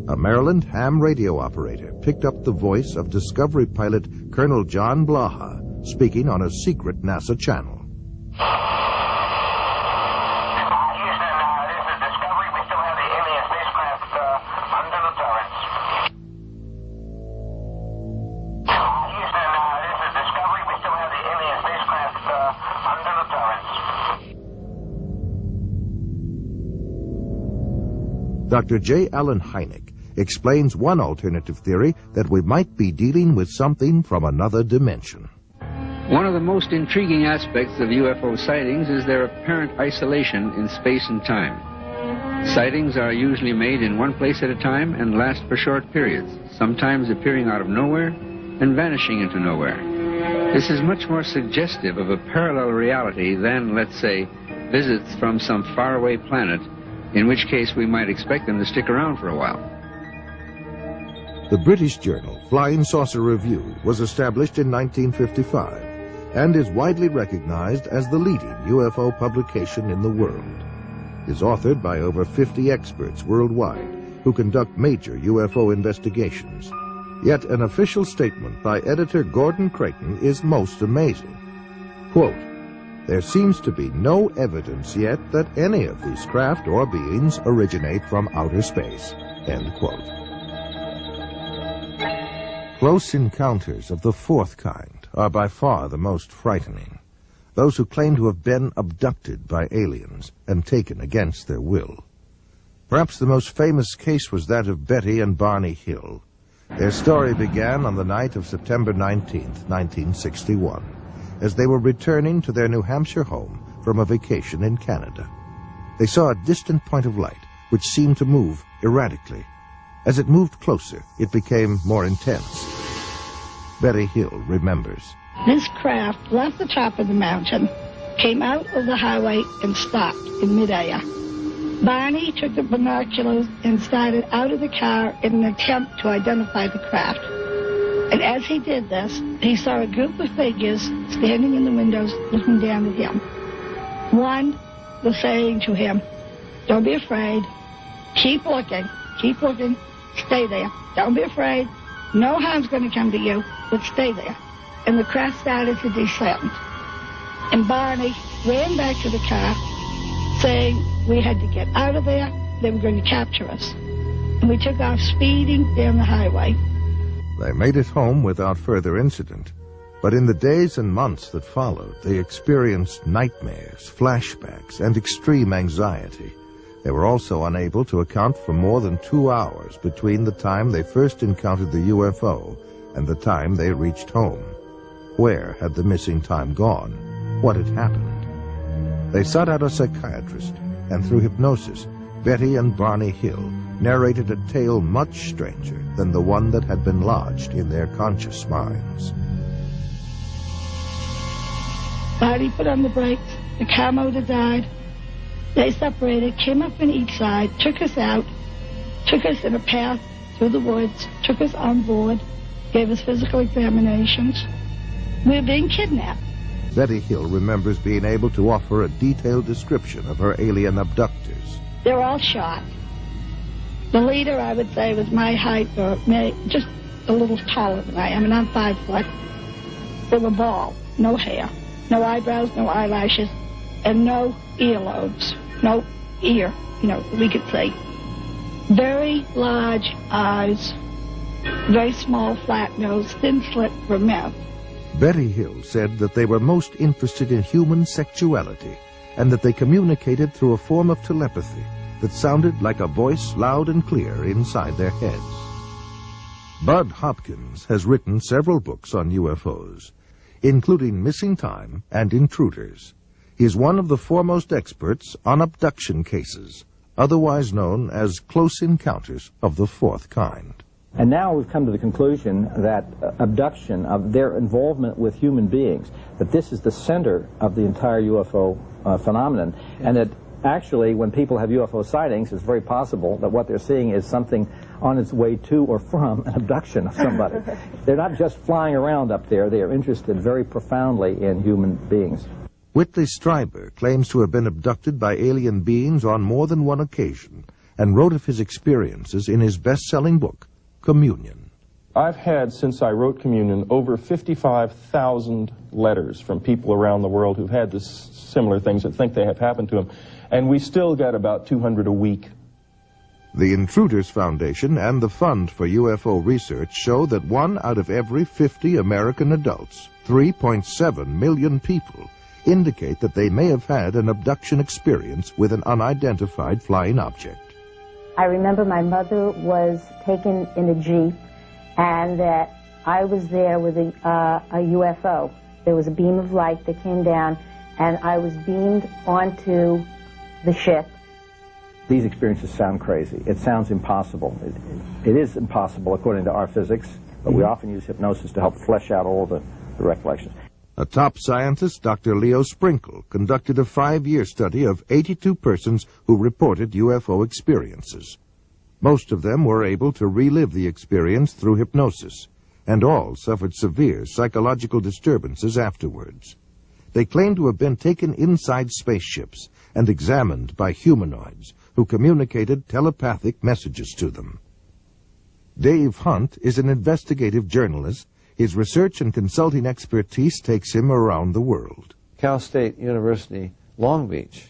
A Maryland ham radio operator picked up the voice of Discovery pilot Colonel John Blaha speaking on a secret NASA channel. Houston, Dr. J. Allen Hynek explains one alternative theory that we might be dealing with something from another dimension. One of the most intriguing aspects of UFO sightings is their apparent isolation in space and time. Sightings are usually made in one place at a time and last for short periods, sometimes appearing out of nowhere and vanishing into nowhere. This is much more suggestive of a parallel reality than, let's say, visits from some faraway planet, in which case we might expect them to stick around for a while. The British journal Flying Saucer Review was established in 1955 and is widely recognized as the leading UFO publication in the world. It is authored by over 50 experts worldwide who conduct major UFO investigations. Yet an official statement by editor Gordon Creighton is most amazing. Quote, "There seems to be no evidence yet that any of these craft or beings originate from outer space." End quote. Close encounters of the fourth kind are by far the most frightening. Those who claim to have been abducted by aliens and taken against their will. Perhaps the most famous case was that of Betty and Barney Hill. Their story began on the night of September 19th, 1961, as they were returning to their New Hampshire home from a vacation in Canada. They saw a distant point of light which seemed to move erratically. As it moved closer, it became more intense. Betty Hill remembers. This craft left the top of the mountain, came out of the highway, and stopped in midair. Barney took the binoculars and started out of the car in an attempt to identify the craft. And as he did this, he saw a group of figures standing in the windows looking down at him. One was saying to him, "Don't be afraid. Keep looking. Keep looking. Stay there. Don't be afraid. No harm's going to come to you, but stay there." And the craft started to descend. And Barney ran back to the car, saying we had to get out of there. They were going to capture us. And we took off speeding down the highway. They made it home without further incident. But in the days and months that followed, they experienced nightmares, flashbacks, and extreme anxiety. They were also unable to account for more than 2 hours between the time they first encountered the UFO and the time they reached home. Where had the missing time gone? What had happened? They sought out a psychiatrist, and through hypnosis, Betty and Barney Hill narrated a tale much stranger than the one that had been lodged in their conscious minds. Barney put on the brakes. The car motor died. They separated, came up on each side, took us out, took us in a path through the woods, took us on board, gave us physical examinations. We were being kidnapped. Betty Hill remembers being able to offer a detailed description of her alien abductors. They were all shot. The leader, I would say, was my height, or just a little taller than I am, and I'm 5 foot. They were bald, no hair, no eyebrows, no eyelashes, and no earlobes, no ear, we could say. Very large eyes, very small flat nose, thin slit for mouth. Betty Hill said that they were most interested in human sexuality and that they communicated through a form of telepathy that sounded like a voice loud and clear inside their heads. Bud Hopkins has written several books on UFOs, including Missing Time and Intruders. He is one of the foremost experts on abduction cases, otherwise known as close encounters of the fourth kind. And now we've come to the conclusion that abduction, of their involvement with human beings, that this is the center of the entire UFO phenomenon, and that actually when people have UFO sightings, it's very possible that what they're seeing is something on its way to or from an abduction of somebody. They're not just flying around up there, they are interested very profoundly in human beings. Whitley Strieber claims to have been abducted by alien beings on more than one occasion and wrote of his experiences in his best-selling book, Communion. I've had, since I wrote Communion, over 55,000 letters from people around the world who've had this similar things that think they have happened to them, and we still get about 200 a week. The Intruders Foundation and the Fund for UFO Research show that 1 out of every 50 American adults, 3.7 million people, indicate that they may have had an abduction experience with an unidentified flying object. I remember my mother was taken in a Jeep, and that I was there with a UFO. There was a beam of light that came down, and I was beamed onto the ship. These experiences sound crazy. It sounds impossible. It is impossible according to our physics, but we often use hypnosis to help flesh out all the recollections. A top scientist, Dr. Leo Sprinkle, conducted a 5-year study of 82 persons who reported UFO experiences. Most of them were able to relive the experience through hypnosis, and all suffered severe psychological disturbances afterwards. They claimed to have been taken inside spaceships and examined by humanoids who communicated telepathic messages to them. Dave Hunt is an investigative journalist. His research and consulting expertise takes him around the world. Cal State University, Long Beach.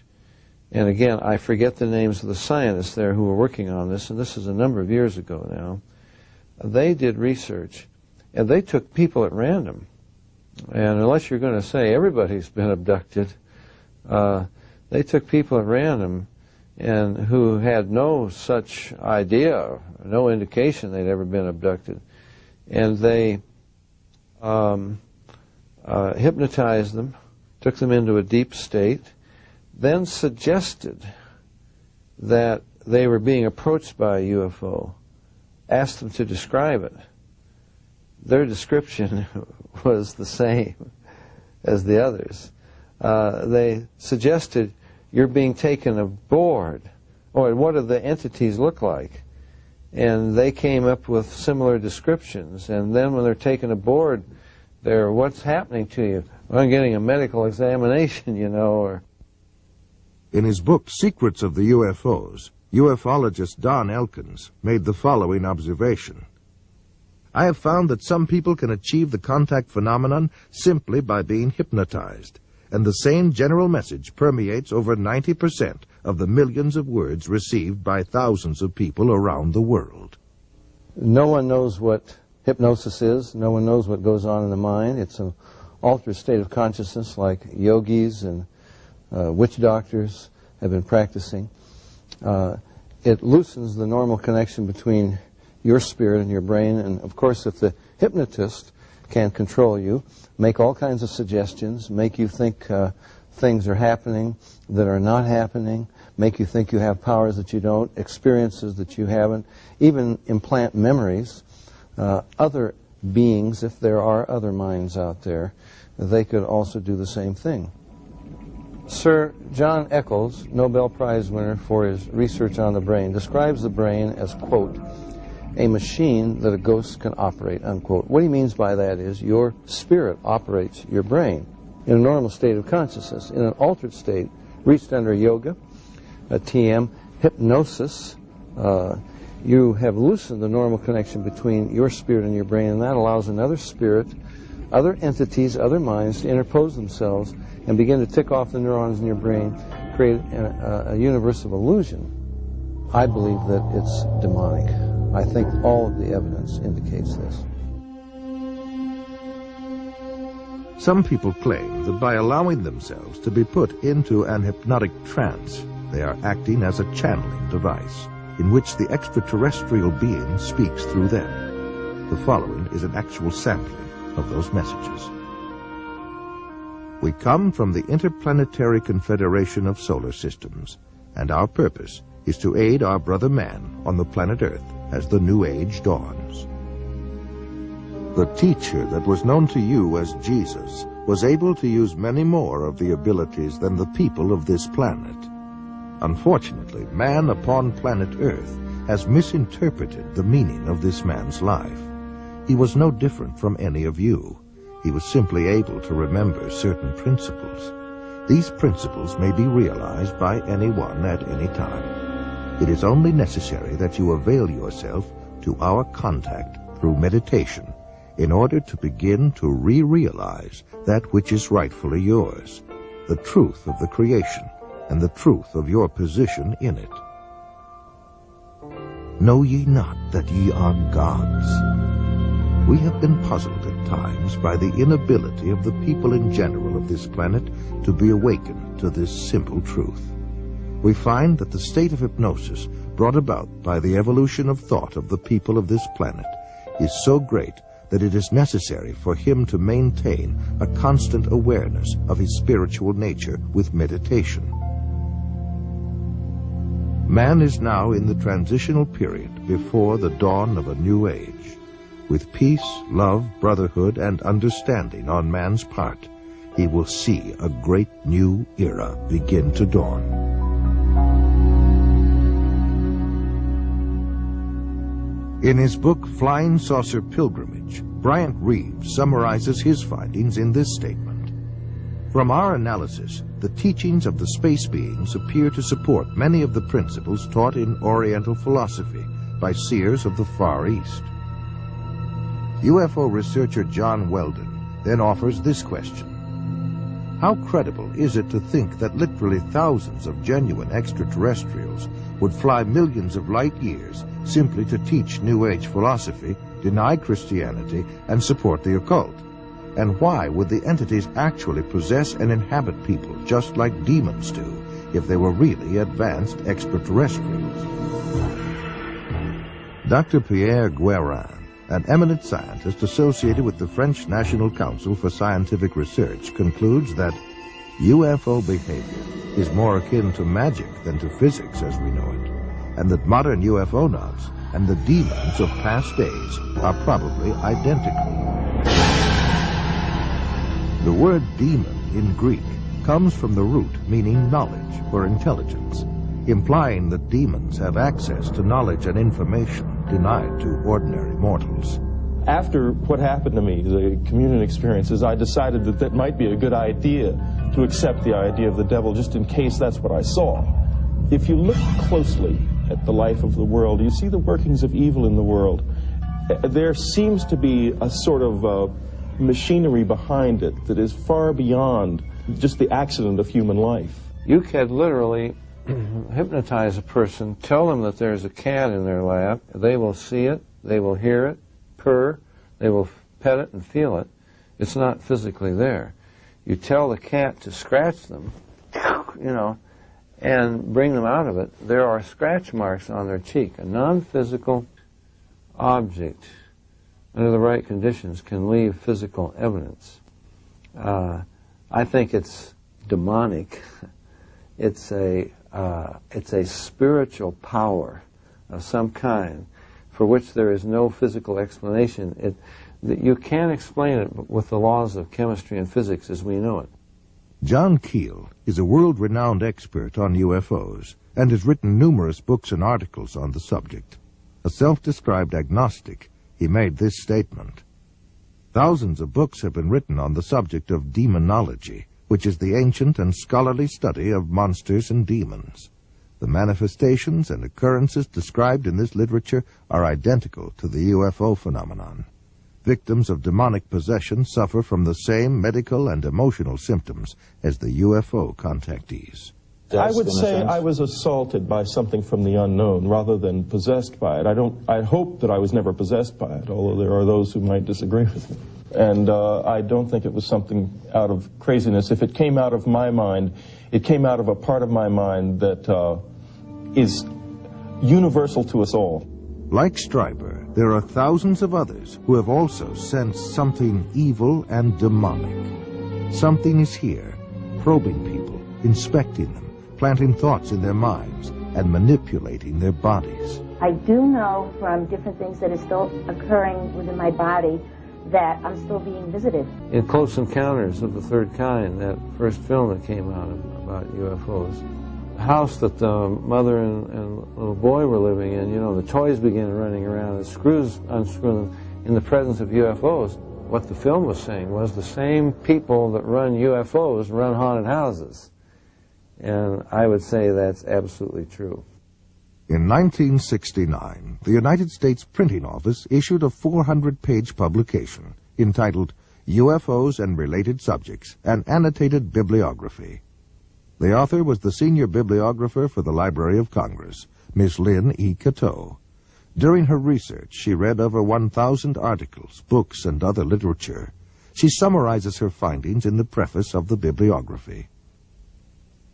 And again, I forget the names of the scientists there who were working on this, and this is a number of years ago now. They did research, and they took people at random. And unless you're going to say everybody's been abducted, they took people at random and who had no such idea, no indication they'd ever been abducted. And they hypnotized them, took them into a deep state, then suggested that they were being approached by a UFO, asked them to describe it. Their description was the same as the others. They suggested, you're being taken aboard, or what do the entities look like? And they came up with similar descriptions. And then when they're taken aboard, they're, what's happening to you? Well, I'm getting a medical examination, you know, or... In his book, Secrets of the UFOs, ufologist Don Elkins made the following observation. I have found that some people can achieve the contact phenomenon simply by being hypnotized, and the same general message permeates over 90% of the millions of words received by thousands of people around the world. No one knows what hypnosis is. No one knows what goes on in the mind. It's an altered state of consciousness like yogis and witch doctors have been practicing. It loosens the normal connection between your spirit and your brain, and of course if the hypnotist can control you, make all kinds of suggestions, make you think things are happening that are not happening, make you think you have powers that you don't, experiences that you haven't, even implant memories. Other beings, if there are other minds out there, they could also do the same thing. Sir John Eccles, Nobel Prize winner for his research on the brain, describes the brain as, quote, a machine that a ghost can operate, unquote. What he means by that is your spirit operates your brain in a normal state of consciousness. In an altered state, reached under yoga, a TM, hypnosis, you have loosened the normal connection between your spirit and your brain, and that allows another spirit, other entities, other minds to interpose themselves and begin to tick off the neurons in your brain, create a universe of illusion. I believe that it's demonic. I think all of the evidence indicates this. Some people claim that by allowing themselves to be put into an hypnotic trance, they are acting as a channeling device, in which the extraterrestrial being speaks through them. The following is an actual sampling of those messages. We come from the Interplanetary Confederation of Solar Systems, and our purpose is to aid our brother man on the planet Earth as the new age dawns. The teacher that was known to you as Jesus was able to use many more of the abilities than the people of this planet. Unfortunately, man upon planet Earth has misinterpreted the meaning of this man's life. He was no different from any of you. He was simply able to remember certain principles. These principles may be realized by anyone at any time. It is only necessary that you avail yourself to our contact through meditation in order to begin to re-realize that which is rightfully yours, the truth of the creation and the truth of your position in it. Know ye not that ye are gods? We have been puzzled at times by the inability of the people in general of this planet to be awakened to this simple truth. We find that the state of hypnosis brought about by the evolution of thought of the people of this planet is so great that it is necessary for him to maintain a constant awareness of his spiritual nature with meditation. Man is now in the transitional period before the dawn of a new age. With peace, love, brotherhood, and understanding on man's part, he will see a great new era begin to dawn. In his book, Flying Saucer Pilgrimage, Bryant Reeves summarizes his findings in this statement. From our analysis, the teachings of the space beings appear to support many of the principles taught in Oriental philosophy by seers of the Far East. UFO researcher John Weldon then offers this question. How credible is it to think that literally thousands of genuine extraterrestrials would fly millions of light years simply to teach New Age philosophy, deny Christianity, and support the occult? And why would the entities actually possess and inhabit people just like demons do if they were really advanced extraterrestrials? Dr. Pierre Guérin, an eminent scientist associated with the French National Council for Scientific Research, concludes that UFO behavior is more akin to magic than to physics as we know it, and that modern UFOnauts and the demons of past days are probably identical. The word demon in Greek comes from the root meaning knowledge or intelligence, implying that demons have access to knowledge and information denied to ordinary mortals. After what happened to me, the communion experiences, I decided that that might be a good idea to accept the idea of the devil just in case that's what I saw. If you look closely at the life of the world, you see the workings of evil in the world. There seems to be a sort of machinery behind it that is far beyond just the accident of human life. You can literally hypnotize a person, tell them that there's a cat in their lap, they will see it, they will hear it, purr, they will pet it and feel it. It's not physically there. You tell the cat to scratch them, and bring them out of it. There are scratch marks on their cheek. A non-physical object, under the right conditions, can leave physical evidence. I think it's demonic. It's a spiritual power of some kind for which there is no physical explanation. You can't explain it with the laws of chemistry and physics as we know it. John Keel is a world-renowned expert on UFOs and has written numerous books and articles on the subject. A self-described agnostic, he made this statement. Thousands of books have been written on the subject of demonology, which is the ancient and scholarly study of monsters and demons. The manifestations and occurrences described in this literature are identical to the UFO phenomenon. Victims of demonic possession suffer from the same medical and emotional symptoms as the UFO contactees. I would say I was assaulted by something from the unknown rather than possessed by it. I hope that I was never possessed by it, although there are those who might disagree with me. And I don't think it was something out of craziness. If it came out of my mind, it came out of a part of my mind that is universal to us all. Like Stryber, there are thousands of others who have also sensed something evil and demonic. Something is here, probing people, inspecting them, planting thoughts in their minds, and manipulating their bodies. I do know from different things that is still occurring within my body that I'm still being visited. In Close Encounters of the Third Kind, that first film that came out about UFOs, the house that the mother and little boy were living in, the toys began running around, the screws unscrew them in the presence of UFOs. What the film was saying was the same people that run UFOs run haunted houses. And I would say that's absolutely true. In 1969, the United States Printing Office issued a 400-page publication entitled UFOs and Related Subjects, an Annotated Bibliography. The author was the senior bibliographer for the Library of Congress, Miss Lynn E. Cateau. During her research, she read over 1,000 articles, books, and other literature. She summarizes her findings in the preface of the bibliography.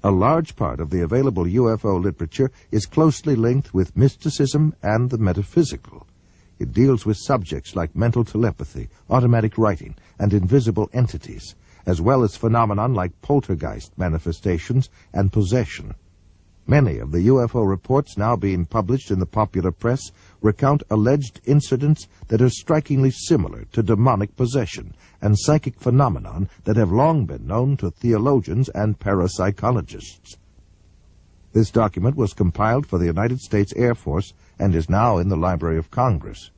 A large part of the available UFO literature is closely linked with mysticism and the metaphysical. It deals with subjects like mental telepathy, automatic writing, and invisible entities, as well as phenomenon like poltergeist manifestations and possession. Many of the UFO reports now being published in the popular press recount alleged incidents that are strikingly similar to demonic possession and psychic phenomenon that have long been known to theologians and parapsychologists. This document was compiled for the United States Air Force and is now in the Library of Congress.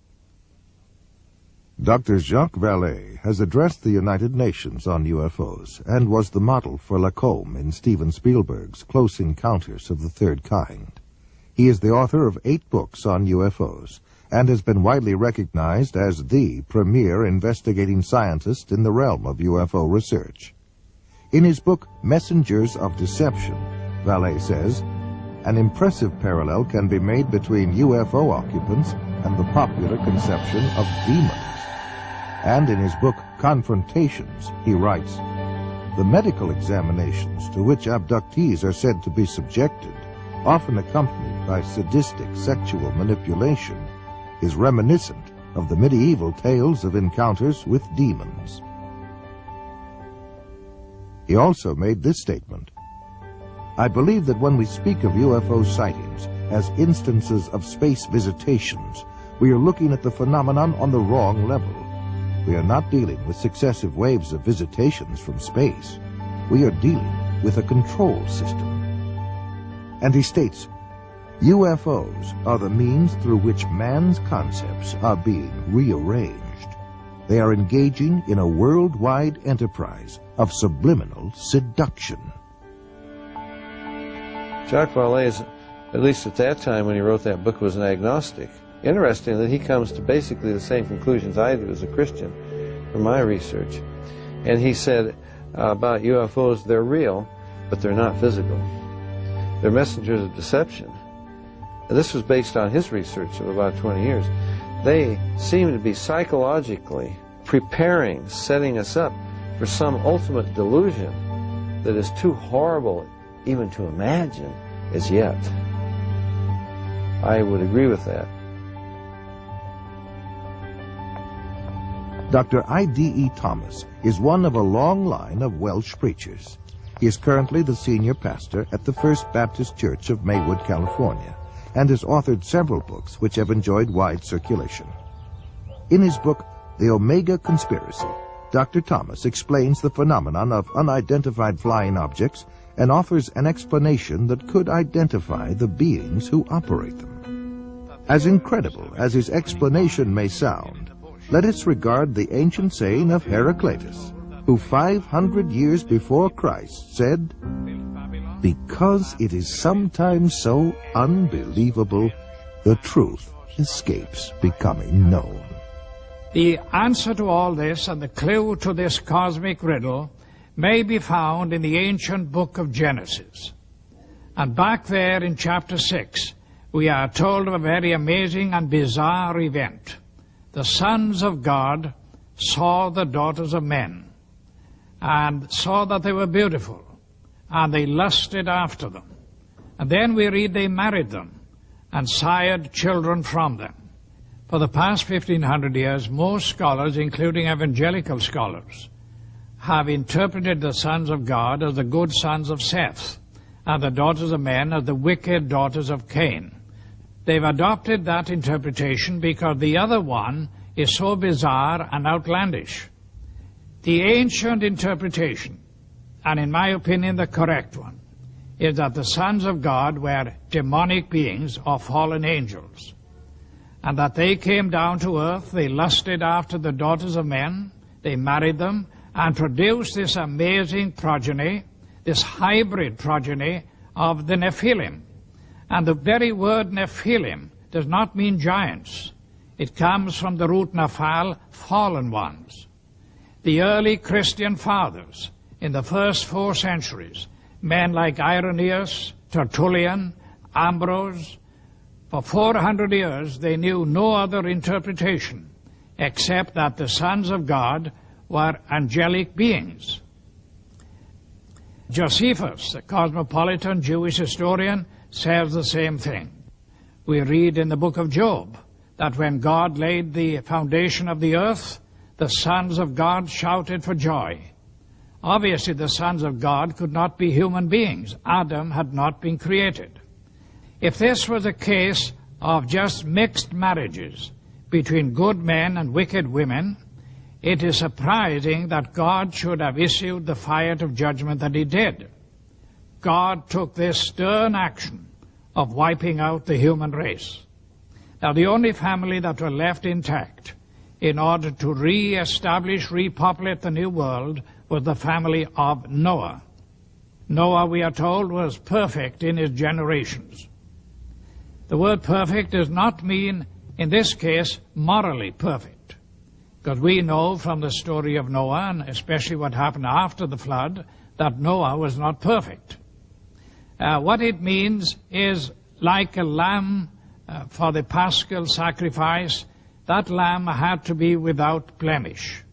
Dr. Jacques Vallée has addressed the United Nations on UFOs and was the model for Lacombe in Steven Spielberg's Close Encounters of the Third Kind. He is the author of 8 books on UFOs and has been widely recognized as the premier investigating scientist in the realm of UFO research. In his book, Messengers of Deception, Vallée says, an impressive parallel can be made between UFO occupants and the popular conception of demons. And in his book, Confrontations, he writes, the medical examinations to which abductees are said to be subjected, often accompanied by sadistic sexual manipulation, is reminiscent of the medieval tales of encounters with demons. He also made this statement, I believe that when we speak of UFO sightings as instances of space visitations, we are looking at the phenomenon on the wrong level. We are not dealing with successive waves of visitations from space. We are dealing with a control system. And he states, UFOs are the means through which man's concepts are being rearranged. They are engaging in a worldwide enterprise of subliminal seduction. Jacques Vallée, at least at that time when he wrote that book, was an agnostic. Interesting that he comes to basically the same conclusions I do as a Christian from my research. And he said about UFOs, they're real, but they're not physical. They're messengers of deception. And this was based on his research of about 20 years. They seem to be psychologically preparing, setting us up for some ultimate delusion that is too horrible even to imagine as yet. I would agree with that. Dr. I.D.E. Thomas is one of a long line of Welsh preachers. He is currently the senior pastor at the First Baptist Church of Maywood, California, and has authored several books which have enjoyed wide circulation. In his book, The Omega Conspiracy, Dr. Thomas explains the phenomenon of unidentified flying objects and offers an explanation that could identify the beings who operate them. As incredible as his explanation may sound, let us regard the ancient saying of Heraclitus, who 500 years before Christ said, because it is sometimes so unbelievable, the truth escapes becoming known. The answer to all this and the clue to this cosmic riddle may be found in the ancient book of Genesis. And back there in chapter 6, we are told of a very amazing and bizarre event. The sons of God saw the daughters of men and saw that they were beautiful, and they lusted after them. And then we read they married them and sired children from them. For the past 1,500 years, most scholars, including evangelical scholars, have interpreted the sons of God as the good sons of Seth, and the daughters of men as the wicked daughters of Cain. They've adopted that interpretation because the other one is so bizarre and outlandish. The ancient interpretation, and in my opinion the correct one, is that the sons of God were demonic beings or fallen angels, and that they came down to earth, they lusted after the daughters of men, they married them, and produced this amazing progeny, this hybrid progeny of the Nephilim. And the very word Nephilim does not mean giants. It comes from the root Nephal, fallen ones. The early Christian fathers in the first 4 centuries, men like Irenaeus, Tertullian, Ambrose, for 400 years they knew no other interpretation except that the sons of God were angelic beings. Josephus, the cosmopolitan Jewish historian, says the same thing. We read in the book of Job that when God laid the foundation of the earth, the sons of God shouted for joy. Obviously, the sons of God could not be human beings. Adam had not been created. If this was a case of just mixed marriages between good men and wicked women, it is surprising that God should have issued the fire of judgment that he did. God took this stern action of wiping out the human race. Now, the only family that were left intact in order to re-establish, repopulate the new world was the family of Noah. Noah, we are told, was perfect in his generations. The word perfect does not mean, in this case, morally perfect, because we know from the story of Noah, and especially what happened after the flood, that Noah was not perfect. What it means is like a lamb for the paschal sacrifice, that lamb had to be without blemish,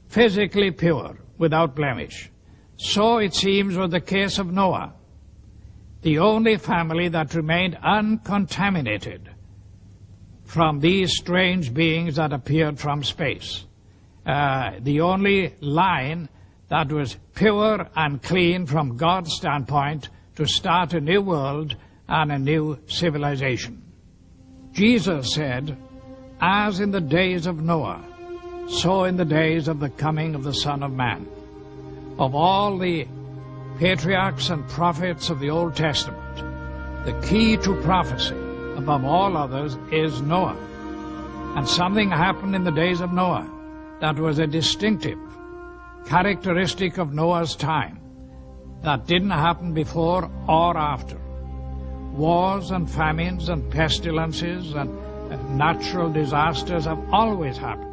physically pure, without blemish. So it seems was the case of Noah, the only family that remained uncontaminated from these strange beings that appeared from space. The only line that was pure and clean from God's standpoint to start a new world and a new civilization. Jesus said, as in the days of Noah, so in the days of the coming of the Son of Man. Of all the patriarchs and prophets of the Old Testament, the key to prophecy above all others is Noah. And something happened in the days of Noah that was a distinctive characteristic of Noah's time that didn't happen before or after. Wars and famines and pestilences and natural disasters have always happened.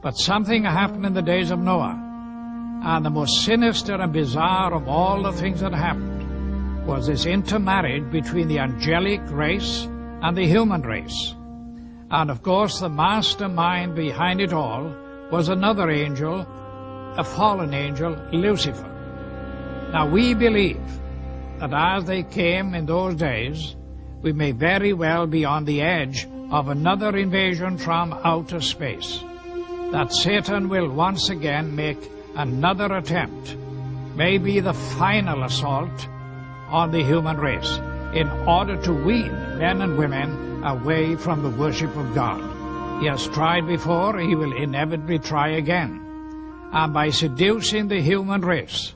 But something happened in the days of Noah, and the most sinister and bizarre of all the things that happened was this intermarriage between the angelic race and the human race. And of course the mastermind behind it all was another angel, a fallen angel, Lucifer. Now we believe that as they came in those days, we may very well be on the edge of another invasion from outer space, that Satan will once again make another attempt, maybe the final assault on the human race, in order to wean men and women away from the worship of God. He has tried before, he will inevitably try again. And by seducing the human race,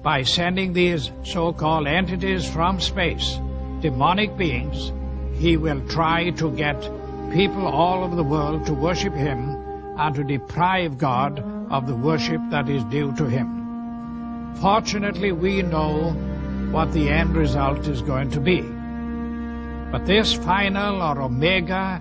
by sending these so-called entities from space, demonic beings, he will try to get people all over the world to worship him and to deprive God of the worship that is due to him. Fortunately, we know what the end result is going to be. But this final or omega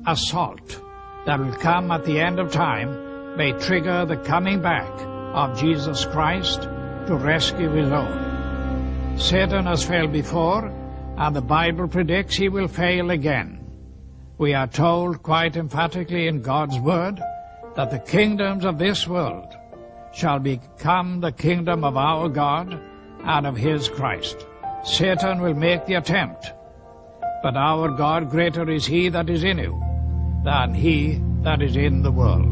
assault that will come at the end of time may trigger the coming back of Jesus Christ to rescue his own. Satan has failed before, and the Bible predicts he will fail again. We are told quite emphatically in God's Word that the kingdoms of this world shall become the kingdom of our God and of his Christ. Satan will make the attempt, but our God, greater is he that is in you than he that is in the world.